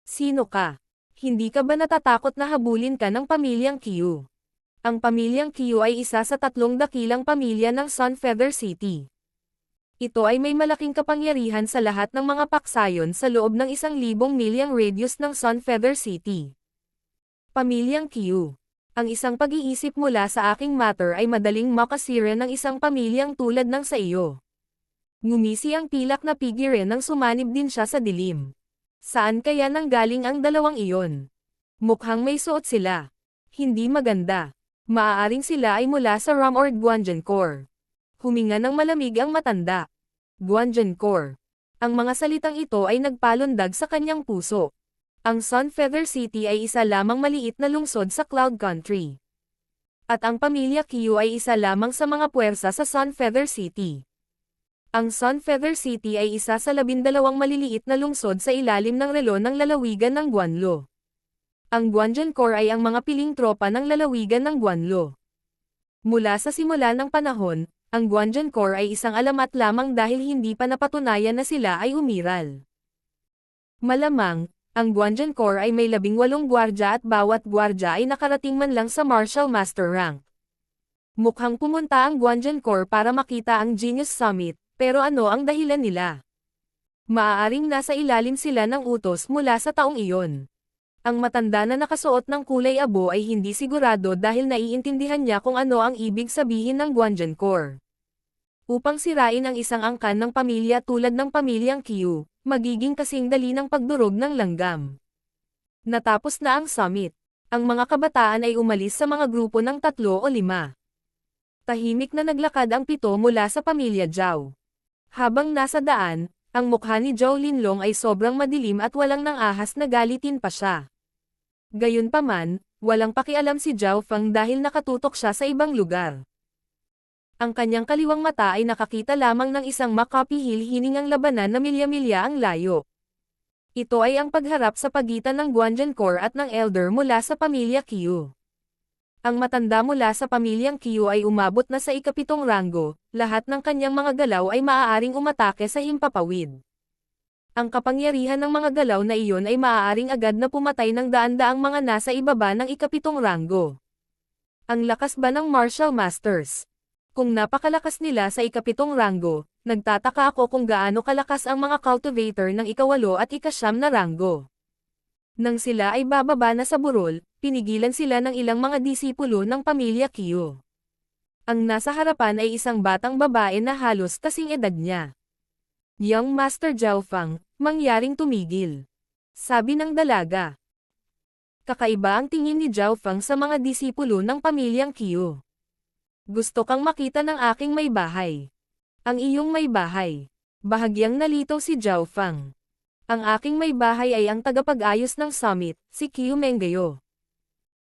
[SPEAKER 1] Sino ka? Hindi ka ba natatakot na habulin ka ng pamilyang Qiu? Ang pamilyang Qiu ay isa sa 3 dakilang pamilya ng Sunfeather City. Ito ay may malaking kapangyarihan sa lahat ng mga paksayon sa loob ng 1,000 milyang radius ng Sunfeather City. Pamilyang Qiu. Ang isang pag-iisip mula sa aking matter ay madaling makasira ng isang pamilyang tulad ng sa iyo. Ngumisi ang pilak na figure nang sumanib din siya sa dilim. Saan kaya nanggaling ang dalawang iyon? Mukhang may suot sila. Hindi maganda. Maaaring sila ay mula sa Ram or Guanzhen Core. Huminga ng malamig ang matanda. Guanzhen Core. Ang mga salitang ito ay nagpalundag sa kanyang puso. Ang Sunfeather City ay isa lamang maliit na lungsod sa Cloud Country. At ang pamilya Qiu ay isa lamang sa mga puwersa sa Sunfeather City. Ang Sunfeather City ay isa sa 12 maliliit na lungsod sa ilalim ng relo ng lalawigan ng Guanlo. Ang Guanzhen Core ay ang mga piling tropa ng lalawigan ng Guanlo. Mula sa simula ng panahon, ang Guanzhen Core ay isang alamat lamang dahil hindi pa napatunayan na sila ay umiral. Malamang, ang Guanzhen Core ay may 18 gwardya at bawat gwardya ay nakarating man lang sa Martial Master rank. Mukhang pumunta ang Guanzhen Core para makita ang Genius Summit, Pero ano ang dahilan nila? Maaaring nasa ilalim sila ng utos mula sa taong iyon. Ang matanda na nakasuot ng kulay abo ay hindi sigurado dahil naiintindihan niya kung ano ang ibig sabihin ng Guanjenkor. Upang sirain ang isang angkan ng pamilya tulad ng pamilyang Qiu, magiging kasing dali ng pagdurog ng langgam. Natapos na ang summit. Ang mga kabataan ay umalis sa mga grupo ng 3 o 5. Tahimik na naglakad ang 7 mula sa pamilya Zhao. Habang nasa daan, ang mukha ni Zhao Linlong ay sobrang madilim at walang nang ahas na galitin pa siya. Gayunpaman, walang pakialam si Zhao Feng dahil nakatutok siya sa ibang lugar. Ang kanyang kaliwang mata ay nakakita lamang ng isang makapihil hiningang labanan na milya-milya ang layo. Ito ay ang pagharap sa pagitan ng Guanjenkor at ng Elder mula sa pamilya Qiu. Ang matanda mula sa pamilyang Qiu ay umabot na sa ika-7 ranggo, lahat ng kanyang mga galaw ay maaaring umatake sa himpapawid. Ang kapangyarihan ng mga galaw na iyon ay maaaring agad na pumatay ng daan-daang mga nasa ibaba ng ika-7 ranggo. Ang lakas ba ng martial masters? Kung napakalakas nila sa ika-7 ranggo, nagtataka ako kung gaano kalakas ang mga cultivator ng ika-8 at ika-9 na ranggo. Nang sila ay bababa na sa burol, pinigilan sila ng ilang mga disipulo ng pamilya Qiu. Ang nasa harapan ay isang batang babae na halos kasing edad niya. Young Master Zhao Feng, mangyaring tumigil. Sabi ng dalaga. Kakaiba ang tingin ni Zhao Feng sa mga disipulo ng pamilyang Qiu. Gusto kang makita ng aking may bahay. Ang iyong may bahay. Bahagyang nalitaw si Zhao Feng. Ang aking may bahay ay ang tagapag-ayos ng summit, si Qiu Menggayo.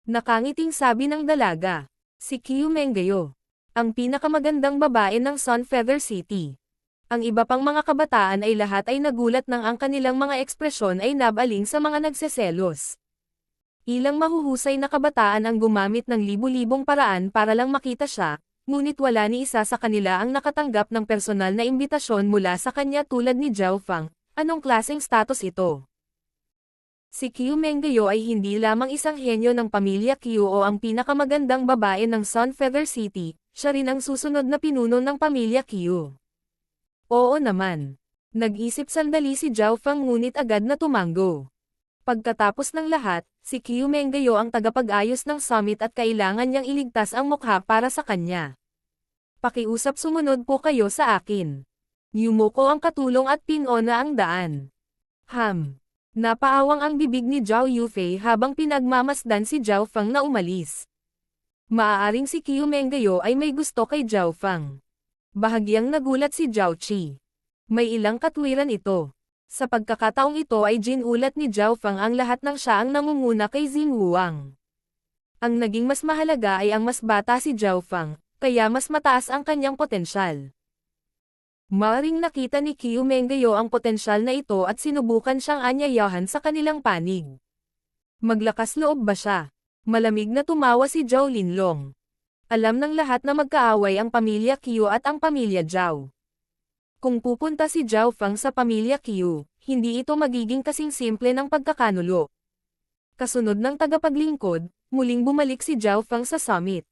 [SPEAKER 1] Nakangiting sabi ng dalaga. Si Qiu Menggayo. Ang pinakamagandang babae ng Sun Feather City. Ang iba pang mga kabataan ay lahat ay nagulat nang ang kanilang mga ekspresyon ay nabaling sa mga nagseselos. Ilang mahuhusay na kabataan ang gumamit ng libu-libong paraan para lang makita siya, ngunit wala ni isa sa kanila ang nakatanggap ng personal na imbitasyon mula sa kanya tulad ni Zhao Feng. Anong klaseng status ito? Si Qiu Menggayo ay hindi lamang isang henyo ng pamilya Qiu o ang pinakamagandang babae ng Sun Feather City, siya rin ang susunod na pinuno ng pamilya Qiu. Oo naman. Nag-isip sandali si Zhao Feng ngunit agad na tumango. Pagkatapos ng lahat, si Qiu Menggayo ang tagapag-ayos ng summit at kailangan niyang iligtas ang mukha para sa kanya. Pakiusap sumunod po kayo sa akin. Yumuko ang katulong at pinona ang daan. Napaawang ang bibig ni Zhao Yufei habang pinagmamasdan si Zhao Feng na umalis. Maaaring si Qiu Menggayo ay may gusto kay Zhao Feng. Bahagyang nagulat si Zhao Qi. May ilang katwiran ito. Sa pagkakataong ito ay ginulat ni Zhao Feng ang lahat ng siya ang nangunguna kay Xin Wuang. Ang naging mas mahalaga ay ang mas bata si Zhao Feng, kaya mas mataas ang kanyang potensyal. Maaring nakita ni Qiu Menggayo ang potensyal na ito at sinubukan siyang anyayahan sa kanilang panig. Maglakas loob ba siya? Malamig na tumawa si Zhao Linlong. Alam ng lahat na magkaaway ang pamilya Qiu at ang pamilya Zhao. Kung pupunta si Zhao Feng sa pamilya Qiu, hindi ito magiging kasing simple ng pagkakanulo. Kasunod ng tagapaglingkod, muling bumalik si Zhao Feng sa summit.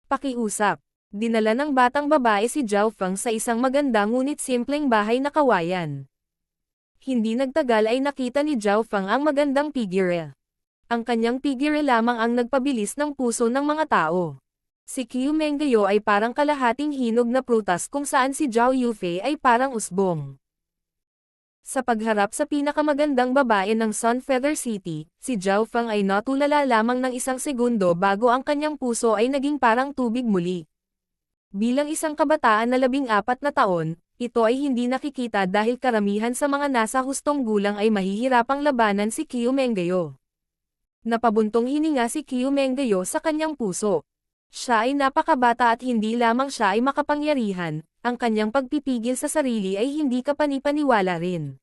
[SPEAKER 1] Pakiusap. Dinala ng batang babae si Zhao Feng sa isang maganda ngunit simpleng bahay na kawayan. Hindi nagtagal ay nakita ni Zhao Feng ang magandang figure. Ang kanyang figure lamang ang nagpabilis ng puso ng mga tao. Si Qiu Menggayo ay parang kalahating hinog na prutas kung saan si Zhao Yufei ay parang usbong. Sa pagharap sa pinakamagandang babae ng Sun Feather City, si Zhao Feng ay natulala lamang ng isang segundo bago ang kanyang puso ay naging parang tubig muli. Bilang isang kabataan na 14 na taon, ito ay hindi nakikita dahil karamihan sa mga nasa hustong gulang ay mahihirapang labanan si Qiu Menggayo. Napabuntong hininga si Qiu Menggayo sa kanyang puso. Siya ay napakabata at hindi lamang siya ay makapangyarihan, ang kanyang pagpipigil sa sarili ay hindi kapanipaniwala rin.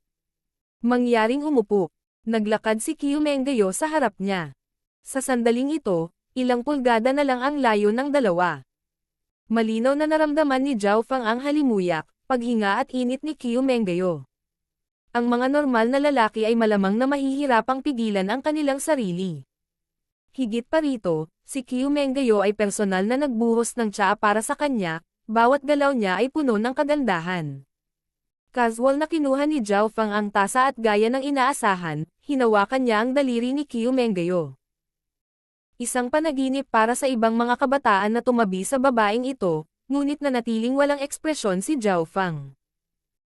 [SPEAKER 1] Mangyaring umupo. Naglakad si Qiu Menggayo sa harap niya. Sa sandaling ito, ilang pulgada na lang ang layo ng dalawa. Malinaw na naramdaman ni Zhao Feng ang halimuyak, paghinga at init ni Qiu Menggayo. Ang mga normal na lalaki ay malamang na mahihirapang pigilan ang kanilang sarili. Higit pa rito, si Qiu Menggayo ay personal na nagbuhos ng tsaa para sa kanya, bawat galaw niya ay puno ng kagandahan. Casual na kinuha ni Zhao Fang ang tasa at gaya ng inaasahan, hinawakan niya ang daliri ni Qiu Menggayo. Isang panaginip para sa ibang mga kabataan na tumabi sa babaeng ito, ngunit nanatiling walang ekspresyon si Zhao Fang.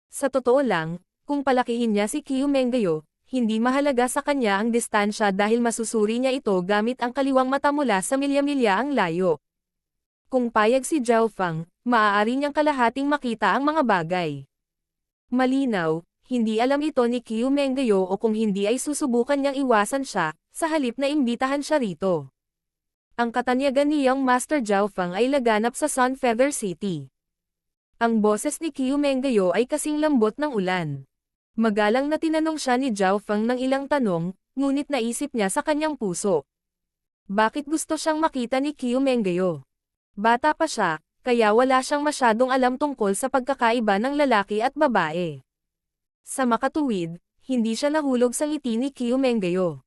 [SPEAKER 1] Sa totoo lang, kung palakihin niya si Qiu Menggayo, hindi mahalaga sa kanya ang distansya dahil masusuri niya ito gamit ang kaliwang mata mula sa milya-milya ang layo. Kung payag si Zhao Fang, maaari niyang kalahating makita ang mga bagay. Malinaw, hindi alam ito ni Qiu Menggayo o kung hindi ay susubukan niyang iwasan siya, sa halip na imbitahan siya rito. Ang katanyagan ni Young Master Zhao Fang ay laganap sa Sun Feather City. Ang boses ni Qiu Menggayo ay kasing lambot ng ulan. Magalang na tinanong siya ni Zhao Fang ng ilang tanong, ngunit naisip niya sa kanyang puso. Bakit gusto siyang makita ni Qiu Menggayo? Bata pa siya, kaya wala siyang masyadong alam tungkol sa pagkakaiba ng lalaki at babae. Sa makatuwid, hindi siya nahulog sa ngiti ni Qiu Menggayo.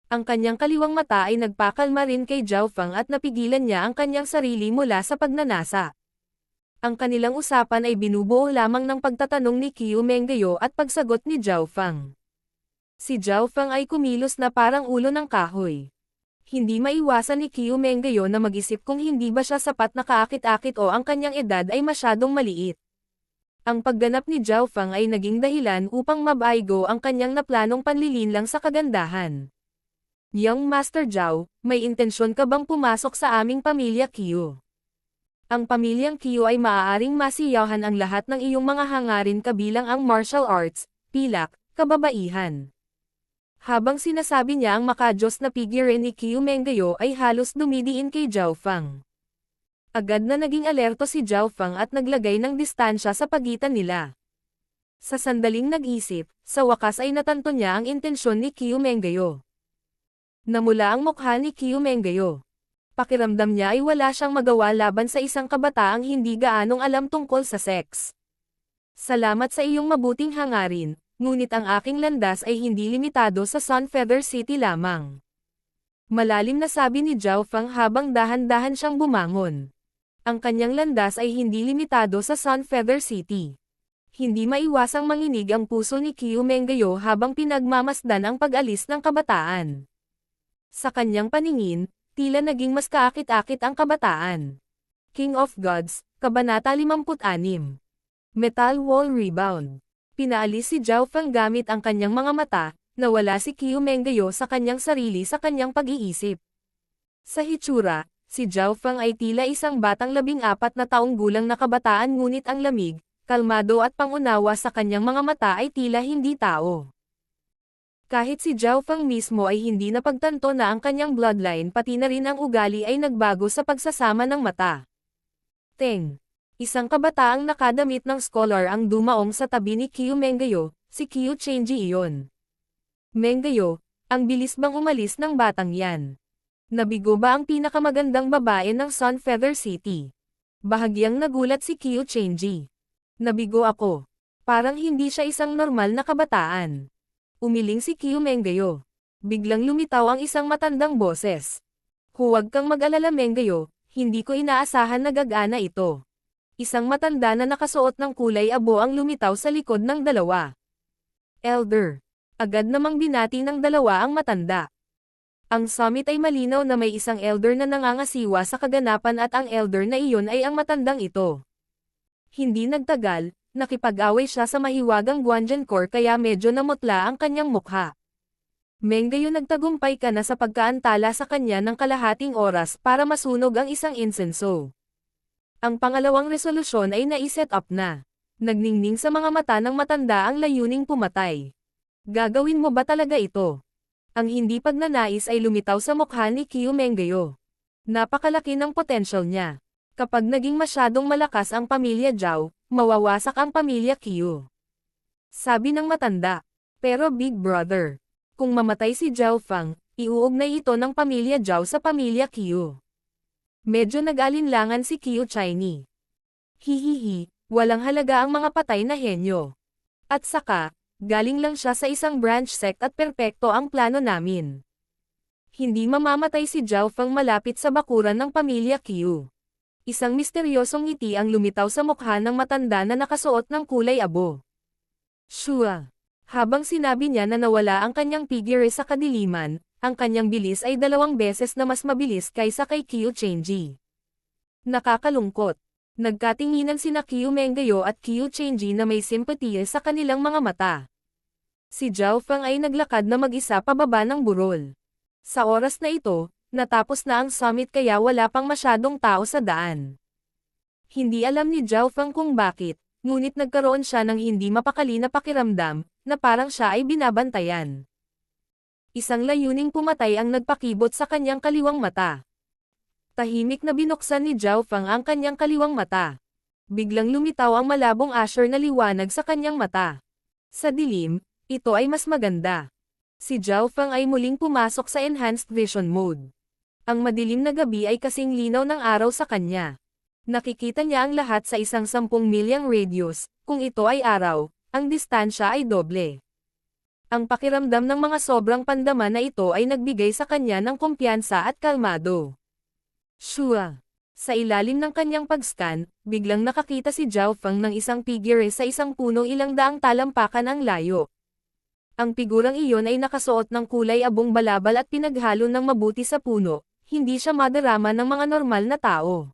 [SPEAKER 1] Ang kanyang kaliwang mata ay nagpakalma rin kay Zhao Fang at napigilan niya ang kanyang sarili mula sa pagnanasa. Ang kanilang usapan ay binubuo lamang ng pagtatanong ni Qiu Menggayo at pagsagot ni Zhao Fang. Si Zhao Fang ay kumilos na parang ulo ng kahoy. Hindi maiwasan ni Qiu Menggayo na mag-isip kung hindi ba siya sapat na kaakit-akit o ang kanyang edad ay masyadong maliit. Ang pagganap ni Zhao Fang ay naging dahilan upang mabaigo ang kanyang naplanong panlilinlang sa kagandahan. Young Master Zhao, may intensyon ka bang pumasok sa aming pamilya Qiu? Ang pamilyang Qiu ay maaaring masiyahan ang lahat ng iyong mga hangarin kabilang ang martial arts, pilak, kababaihan. Habang sinasabi niya ang makajos na figure ni Qiu Menggayo ay halos dumidiin kay Zhao Fang. Agad na naging alerto si Zhao Fang at naglagay ng distansya sa pagitan nila. Sa sandaling nag-isip, sa wakas ay natanto niya ang intensyon ni Qiu Menggayo. Namula ang mukha ni Qiu Menggayo. Pakiramdam niya ay wala siyang magawa laban sa isang kabataang hindi gaanong alam tungkol sa sex. Salamat sa iyong mabuting hangarin, ngunit ang aking landas ay hindi limitado sa Sun Feather City lamang. Malalim na sabi ni Zhao Fang habang dahan-dahan siyang bumangon. Ang kanyang landas ay hindi limitado sa Sun Feather City. Hindi maiwasang manginig ang puso ni Qiu Menggayo habang pinagmamasdan ang pag-alis ng kabataan. Sa kanyang paningin, tila naging mas kaakit-akit ang kabataan. King of Gods, Kabanata 56. Metal Wall Rebound. Pinaalis si Zhao Fang gamit ang kanyang mga mata, nawala si Qiu Menggayo sa kanyang sarili sa kanyang pag-iisip. Sa hitsura, si Zhao Fang ay tila isang batang 14 na taong gulang na kabataan ngunit ang lamig, kalmado at pangunawa sa kanyang mga mata ay tila hindi tao. Kahit si Zhao Fang mismo ay hindi napagtanto na ang kanyang bloodline pati na rin ang ugali ay nagbago sa pagsasama ng mata. Teng. Isang kabataang nakadamit ng scholar ang dumaong sa tabi ni Qiu Menggayo, si Qiu Chenji iyon. Menggayo, ang bilis bang umalis ng batang yan? Nabigo ba ang pinakamagandang babae ng Sun Feather City? Bahagyang nagulat si Qiu Chenji. Nabigo ako. Parang hindi siya isang normal na kabataan. Umiling si Qiu Menggayo. Biglang lumitaw ang isang matandang boses. Huwag kang mag-alala Menggayo, hindi ko inaasahan na gagana ito. Isang matanda na nakasuot ng kulay abo ang lumitaw sa likod ng dalawa. Elder. Agad namang binati ng dalawa ang matanda. Ang summit ay malinaw na may isang elder na nangangasiwa sa kaganapan at ang elder na iyon ay ang matandang ito. Hindi nagtagal, nakipag-away siya sa mahiwagang Guanjian Core kaya medyo namutla ang kanyang mukha. Menggayo nagtagumpay ka na sa pagkaantala sa kanya ng kalahating oras para masunog ang isang insenso. Ang pangalawang resolusyon ay naiset up na. Nagningning sa mga mata ng matanda ang layuning pumatay. Gagawin mo ba talaga ito? Ang hindi pagnanais ay lumitaw sa mukha ni Qiu Menggayo. Napakalaki ng potential niya. Kapag naging masyadong malakas ang pamilya Zhao, mawawasak ang pamilya Qiu. Sabi ng matanda. Pero Big Brother, kung mamatay si Zhao Fang, iuugnay ito ng pamilya Zhao sa pamilya Qiu. Medyo nag-alinlangan si Qiu Chenji. Hihihi, walang halaga ang mga patay na henyo. At saka, galing lang siya sa isang branch sect at perpekto ang plano namin. Hindi mamamatay si Zhao Fang malapit sa bakuran ng pamilya Qiu. Isang misteryosong ngiti ang lumitaw sa mukha ng matanda na nakasuot ng kulay abo. Shua. Habang sinabi niya na nawala ang kanyang figure sa kadiliman, ang kanyang bilis ay 2 beses na mas mabilis kaysa kay Qiu Chenji. Nakakalungkot. Nagkatinginan sina Qiu Mengyo at Qiu Chenji na may simpatiya sa kanilang mga mata. Si Zhao Feng ay naglakad na mag-isa pababa ng burol. Sa oras na ito, natapos na ang summit kaya wala pang masyadong tao sa daan. Hindi alam ni Zhao Feng kung bakit, ngunit nagkaroon siya ng hindi mapakali na pakiramdam, na parang siya ay binabantayan. Isang layuning pumatay ang nagpakibot sa kanyang kaliwang mata. Tahimik na binuksan ni Zhao Feng ang kanyang kaliwang mata. Biglang lumitaw ang malabong asher na liwanag sa kanyang mata. Sa dilim, ito ay mas maganda. Si Zhao Feng ay muling pumasok sa enhanced vision mode. Ang madilim na gabi ay kasing linaw ng araw sa kanya. Nakikita niya ang lahat sa isang 10 milyang radius, kung ito ay araw, ang distansya ay doble. Ang pakiramdam ng mga sobrang pandaman na ito ay nagbigay sa kanya ng kumpiyansa at kalmado. Shua. Sa ilalim ng kanyang pag-scan, biglang nakakita si Zhao Feng ng isang figure sa isang punong ilang daang talampakan ang layo. Ang figurang iyon ay nakasuot ng kulay abong balabal at pinaghalo ng mabuti sa puno, hindi siya madarama ng mga normal na tao.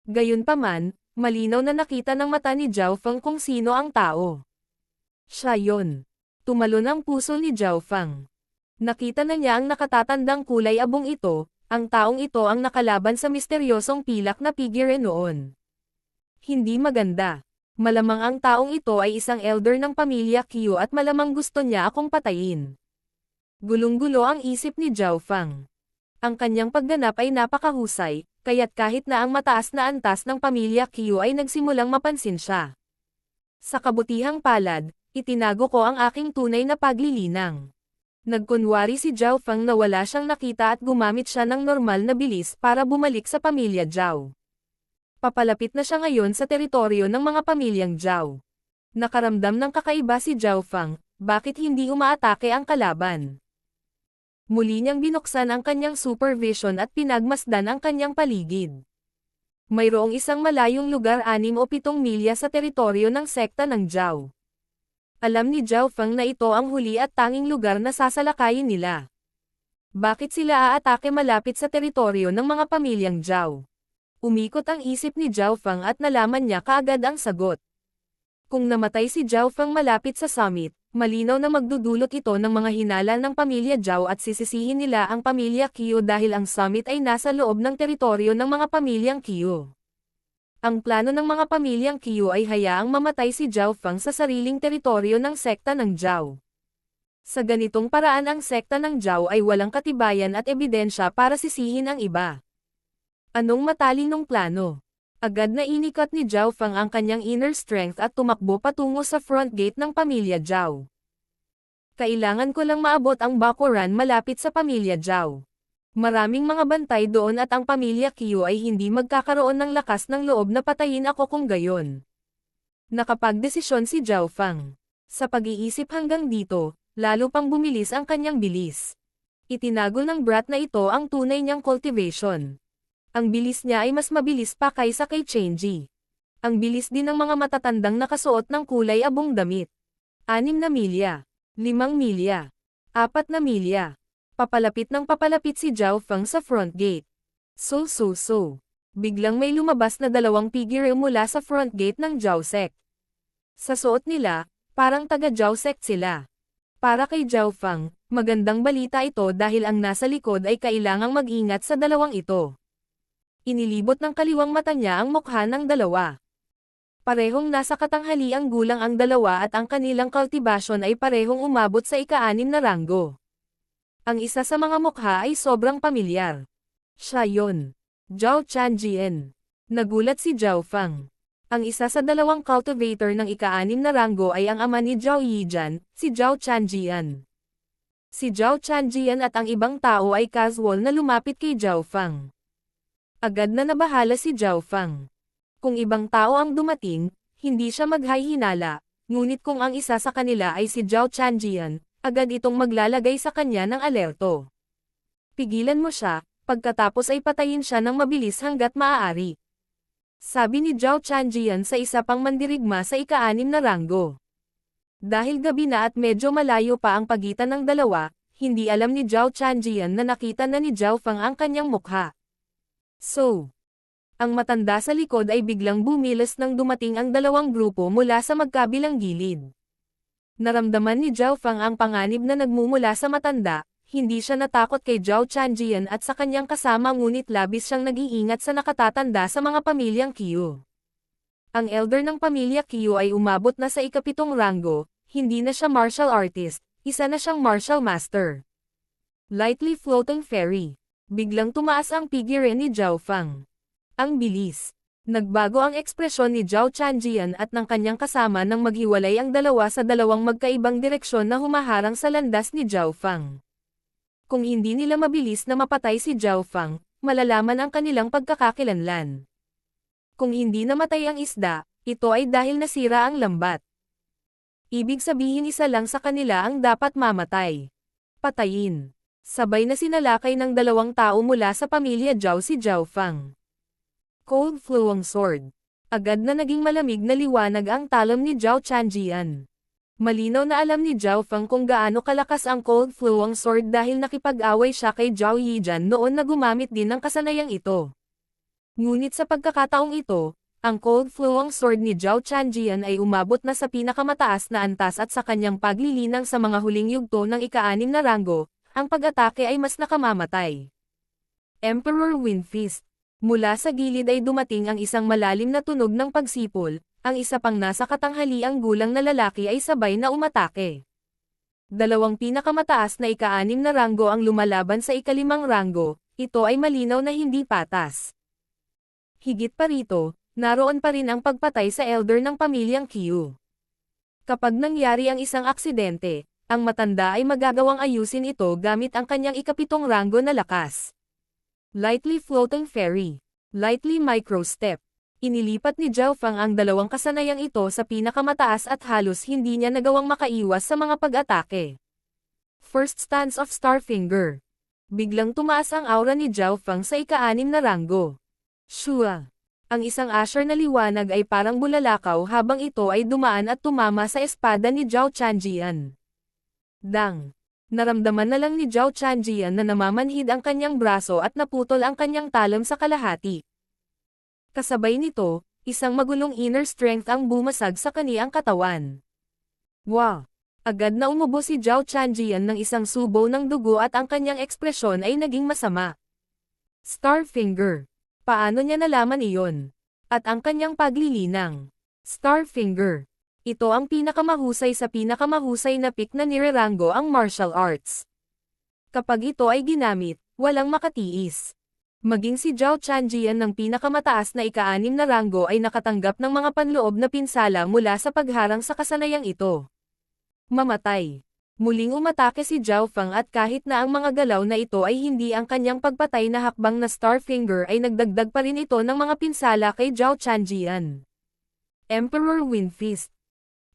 [SPEAKER 1] Gayunpaman, malinaw na nakita ng mata ni Zhao Feng kung sino ang tao. Siya yon. Tumalon ang puso ni Zhao Feng. Nakita na niya ang nakatatandang kulay abong ito, ang taong ito ang nakalaban sa misteryosong pilak na figure noon. Hindi maganda. Malamang ang taong ito ay isang elder ng pamilya Qiu at malamang gusto niya akong patayin. Gulong-gulo ang isip ni Zhao Feng. Ang kanyang pagganap ay napakahusay, kaya't kahit na ang mataas na antas ng pamilya Qiu ay nagsimulang mapansin siya. Sa kabutihang palad, itinago ko ang aking tunay na paglilinang. Nagkunwari si Zhao Feng na wala siyang nakita at gumamit siya ng normal na bilis para bumalik sa pamilya Zhao. Papalapit na siya ngayon sa teritoryo ng mga pamilyang Zhao. Nakaramdam ng kakaiba si Zhao Feng, bakit hindi umaatake ang kalaban? Muli niyang binuksan ang kanyang supervision at pinagmasdan ang kanyang paligid. Mayroong isang malayong lugar 6 o 7 milya sa teritoryo ng sekta ng Zhao. Alam ni Zhao Feng na ito ang huli at tanging lugar na sasalakayin nila. Bakit sila aatake malapit sa teritoryo ng mga pamilyang Zhao? Umikot ang isip ni Zhao Feng at nalaman niya kaagad ang sagot. Kung namatay si Zhao Feng malapit sa summit, malinaw na magdudulot ito ng mga hinala ng pamilya Zhao at sisisihin nila ang pamilya Qiu dahil ang summit ay nasa loob ng teritoryo ng mga pamilyang Qiu. Ang plano ng mga pamilyang Qiu ay hayaang mamatay si Zhao Feng sa sariling teritoryo ng sekta ng Zhao. Sa ganitong paraan ang sekta ng Zhao ay walang katibayan at ebidensya para sisihin ang iba. Anong matalinong plano? Agad na inikat ni Zhao Feng ang kanyang inner strength at tumakbo patungo sa front gate ng pamilya Zhao. Kailangan ko lang maabot ang bakuran malapit sa pamilya Zhao. Maraming mga bantay doon at ang pamilya Qiu ay hindi magkakaroon ng lakas ng loob na patayin ako kung gayon. Nakapagdesisyon si Zhao Feng. Sa pag-iisip hanggang dito, lalo pang bumilis ang kanyang bilis. Itinago ng brat na ito ang tunay niyang cultivation. Ang bilis niya ay mas mabilis pa kaysa kay Chenji. Ang bilis din ng mga matatandang nakasuot ng kulay abong damit. 6 na milya, 5 milya, 4 na milya. Papalapit si Zhao Feng sa front gate. So. Biglang may lumabas na 2 figure mula sa front gate ng Zhao sect. Sa suot nila, parang taga Zhao sect sila. Para kay Zhao Feng, magandang balita ito dahil ang nasa likod ay kailangang mag-ingat sa 2 ito. Inilibot ng kaliwang mata niya ang mukha ng 2. Parehong nasa katanghaliang gulang ang 2 at ang kanilang kultibasyon ay parehong umabot sa ika-6 na ranggo. Ang isa sa mga mukha ay sobrang pamilyar. Siya yon. Zhao Chanjian. Nagulat si Zhao Feng. Ang isa sa 2 cultivator ng ika-6 na ranggo ay ang ama ni Zhao Yijian, si Zhao Chanjian. Si Zhao Chanjian at ang ibang tao ay casual na lumapit kay Zhao Feng. Agad na nabahala si Zhao Feng. Kung ibang tao ang dumating, hindi siya maghay-hinala, ngunit kung ang isa sa kanila ay si Zhao Chanjian, agad itong maglalagay sa kanya ng alerto. Pigilan mo siya, pagkatapos ay patayin siya ng mabilis hanggat maaari. Sabi ni Zhao Chanjian sa isa pang mandirigma sa ika-6 na ranggo. Dahil gabi na at medyo malayo pa ang pagitan ng dalawa, hindi alam ni Zhao Chanjian na nakita na ni Zhao Fang ang kanyang mukha. So, ang matanda sa likod ay biglang bumilos nang dumating ang dalawang grupo mula sa magkabilang gilid. Naramdaman ni Zhao Fang ang panganib na nagmumula sa matanda, hindi siya natakot kay Zhao Chanjian at sa kanyang kasama ngunit labis siyang nag-iingat sa nakatatanda sa mga pamilyang Qiu. Ang elder ng pamilya Qiu ay umabot na sa ikapitong ranggo, hindi na siya martial artist, isa na siyang martial master. Lightly floating fairy. Biglang tumaas ang figure ni Zhao Fang. Ang bilis. Nagbago ang ekspresyon ni Zhao Chanjian at ng kanyang kasama nang maghiwalay ang dalawa sa dalawang magkaibang direksyon na humaharang sa landas ni Zhao Fang. Kung hindi nila mabilis na mapatay si Zhao Fang, malalaman ang kanilang pagkakakilanlan. Kung hindi namatay ang isda, ito ay dahil nasira ang lambat. Ibig sabihin isa lang sa kanila ang dapat mamatay. Patayin. Sabay na sinalakay ng dalawang tao mula sa pamilya Zhao si Zhao Fang. Cold Flowing Sword. Agad na naging malamig na liwanag ang talam ni Zhao Chanjian. Malinaw na alam ni Zhao Fang kung gaano kalakas ang Cold Flowing Sword dahil nakipag-away siya kay Zhao Yijan noon na gumamit din ng kasanayang ito. Ngunit sa pagkakataong ito, ang Cold Flowing Sword ni Zhao Chanjian ay umabot na sa pinakamataas na antas at sa kanyang paglilinang sa mga huling yugto ng ika-6 na ranggo, ang pag-atake ay mas nakamamatay. Emperor Wind Fist. Mula sa gilid ay dumating ang isang malalim na tunog ng pagsipol, ang isa pang nasa katanghaliang gulang na lalaki ay sabay na umatake. Dalawang pinakamataas na ika-6 na ranggo ang lumalaban sa ika-5 ranggo, ito ay malinaw na hindi patas. Higit pa rito, naroon pa rin ang pagpatay sa elder ng pamilyang Qiu. Kapag nangyari ang isang aksidente, ang matanda ay magagawang ayusin ito gamit ang kanyang ika-7 ranggo na lakas. Lightly Floating Fairy. Lightly Micro Step. Inilipat ni Zhao Fang ang dalawang kasanayang ito sa pinakamataas at halos hindi niya nagawang makaiwas sa mga pag-atake. First Stance of Starfinger. Biglang tumaas ang aura ni Zhao Fang sa ika-6 na ranggo. Shua. Ang isang asher na liwanag ay parang bulalakaw habang ito ay dumaan at tumama sa espada ni Zhao Chanjian. Dang. Naramdaman na lang ni Zhao Chanjian na namamanhid ang kanyang braso at naputol ang kanyang talam sa kalahati. Kasabay nito, isang magulong inner strength ang bumasag sa kaniyang katawan. Wow! Agad na umubo si Zhao Chanjian ng isang subo ng dugo at ang kanyang ekspresyon ay naging masama. Starfinger. Paano niya nalaman iyon? At ang kanyang paglilinang. Starfinger. Ito ang pinakamahusay sa pinakamahusay na pick na nireranggo ang martial arts. Kapag ito ay ginamit, walang makatiis. Maging si Zhao Chanjian ng pinakamataas na ika-6 na ranggo ay nakatanggap ng mga panloob na pinsala mula sa pagharang sa kasanayang ito. Mamatay. Muling umatake si Zhao Fang at kahit na ang mga galaw na ito ay hindi ang kanyang pagpatay na hakbang na Starfinger ay nagdagdag pa rin ito ng mga pinsala kay Zhao Chanjian. Emperor Wind Fist.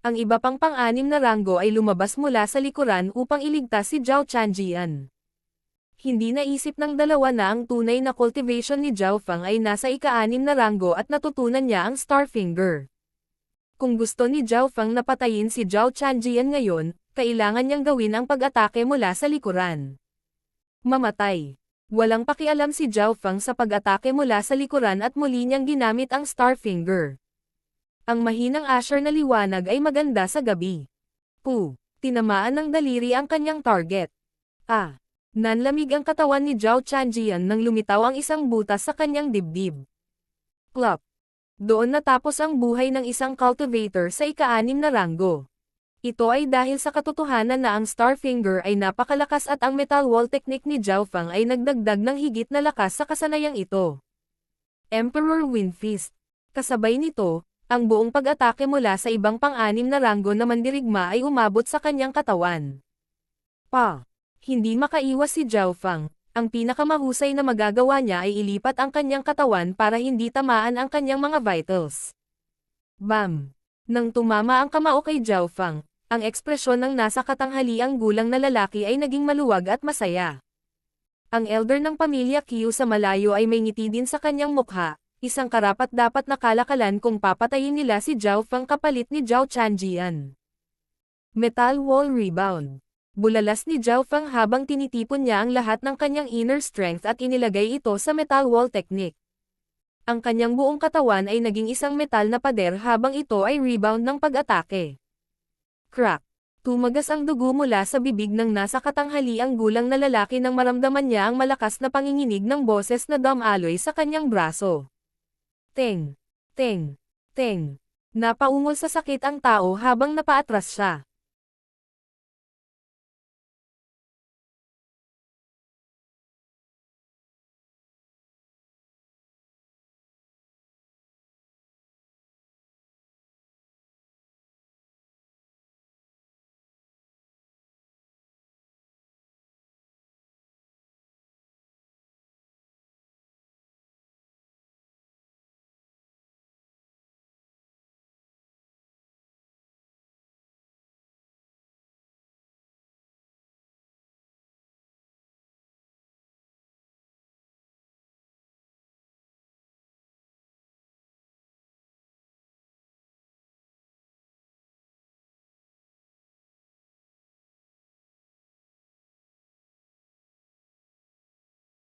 [SPEAKER 1] Ang iba pang pang-6 na ranggo ay lumabas mula sa likuran upang iligtas si Zhao Chanjian. Hindi naisip ng dalawa na ang tunay na cultivation ni Zhao Fang ay nasa ika-6 na ranggo at natutunan niya ang Starfinger. Kung gusto ni Zhao Fang na patayin si Zhao Chanjian ngayon, kailangan niyang gawin ang pag-atake mula sa likuran. Mamatay. Walang pakialam si Zhao Fang sa pag-atake mula sa likuran at muli niyang ginamit ang Starfinger. Ang mahinang asher na liwanag ay maganda sa gabi. Tinamaan ng daliri ang kanyang target. Nanlamig ang katawan ni Zhao Chanjian nang lumitaw ang isang butas sa kanyang dibdib. Plop. Doon natapos ang buhay ng isang cultivator sa ika-6 na ranggo. Ito ay dahil sa katotohanan na ang Starfinger ay napakalakas at ang metal wall technique ni Zhao Fang ay nagdagdag ng higit na lakas sa kasanayang ito. Emperor Wind Fist. Kasabay nito, ang buong pag-atake mula sa ibang pang-6 na ranggo na mandirigma ay umabot sa kanyang katawan. Hindi makaiwas si Zhao Fang. Ang pinakamahusay na magagawa niya ay ilipat ang kanyang katawan para hindi tamaan ang kanyang mga vitals. Bam! Nang tumama ang kamao kay Zhao Fang, ang ekspresyon ng nasa katanghaliang gulang na lalaki ay naging maluwag at masaya. Ang elder ng pamilya Qiu sa malayo ay may ngiti din sa kanyang mukha. Isang karapat-dapat na kalakalan kung papatayin nila si Zhao Fang kapalit ni Zhao Chanjian. Metal Wall Rebound. Bulalas ni Zhao Feng habang tinitipon niya ang lahat ng kanyang inner strength at inilagay ito sa Metal Wall technique. Ang kanyang buong katawan ay naging isang metal na pader habang ito ay rebound ng pag-atake. Crack! Tumagas ang dugo mula sa bibig ng nasa katanghaliang gulang na lalaki nang maramdaman niya ang malakas na panginginig ng boses na dumaloy sa kanyang braso. Teng! Teng! Teng! Napaungol sa sakit ang tao habang napaatras siya.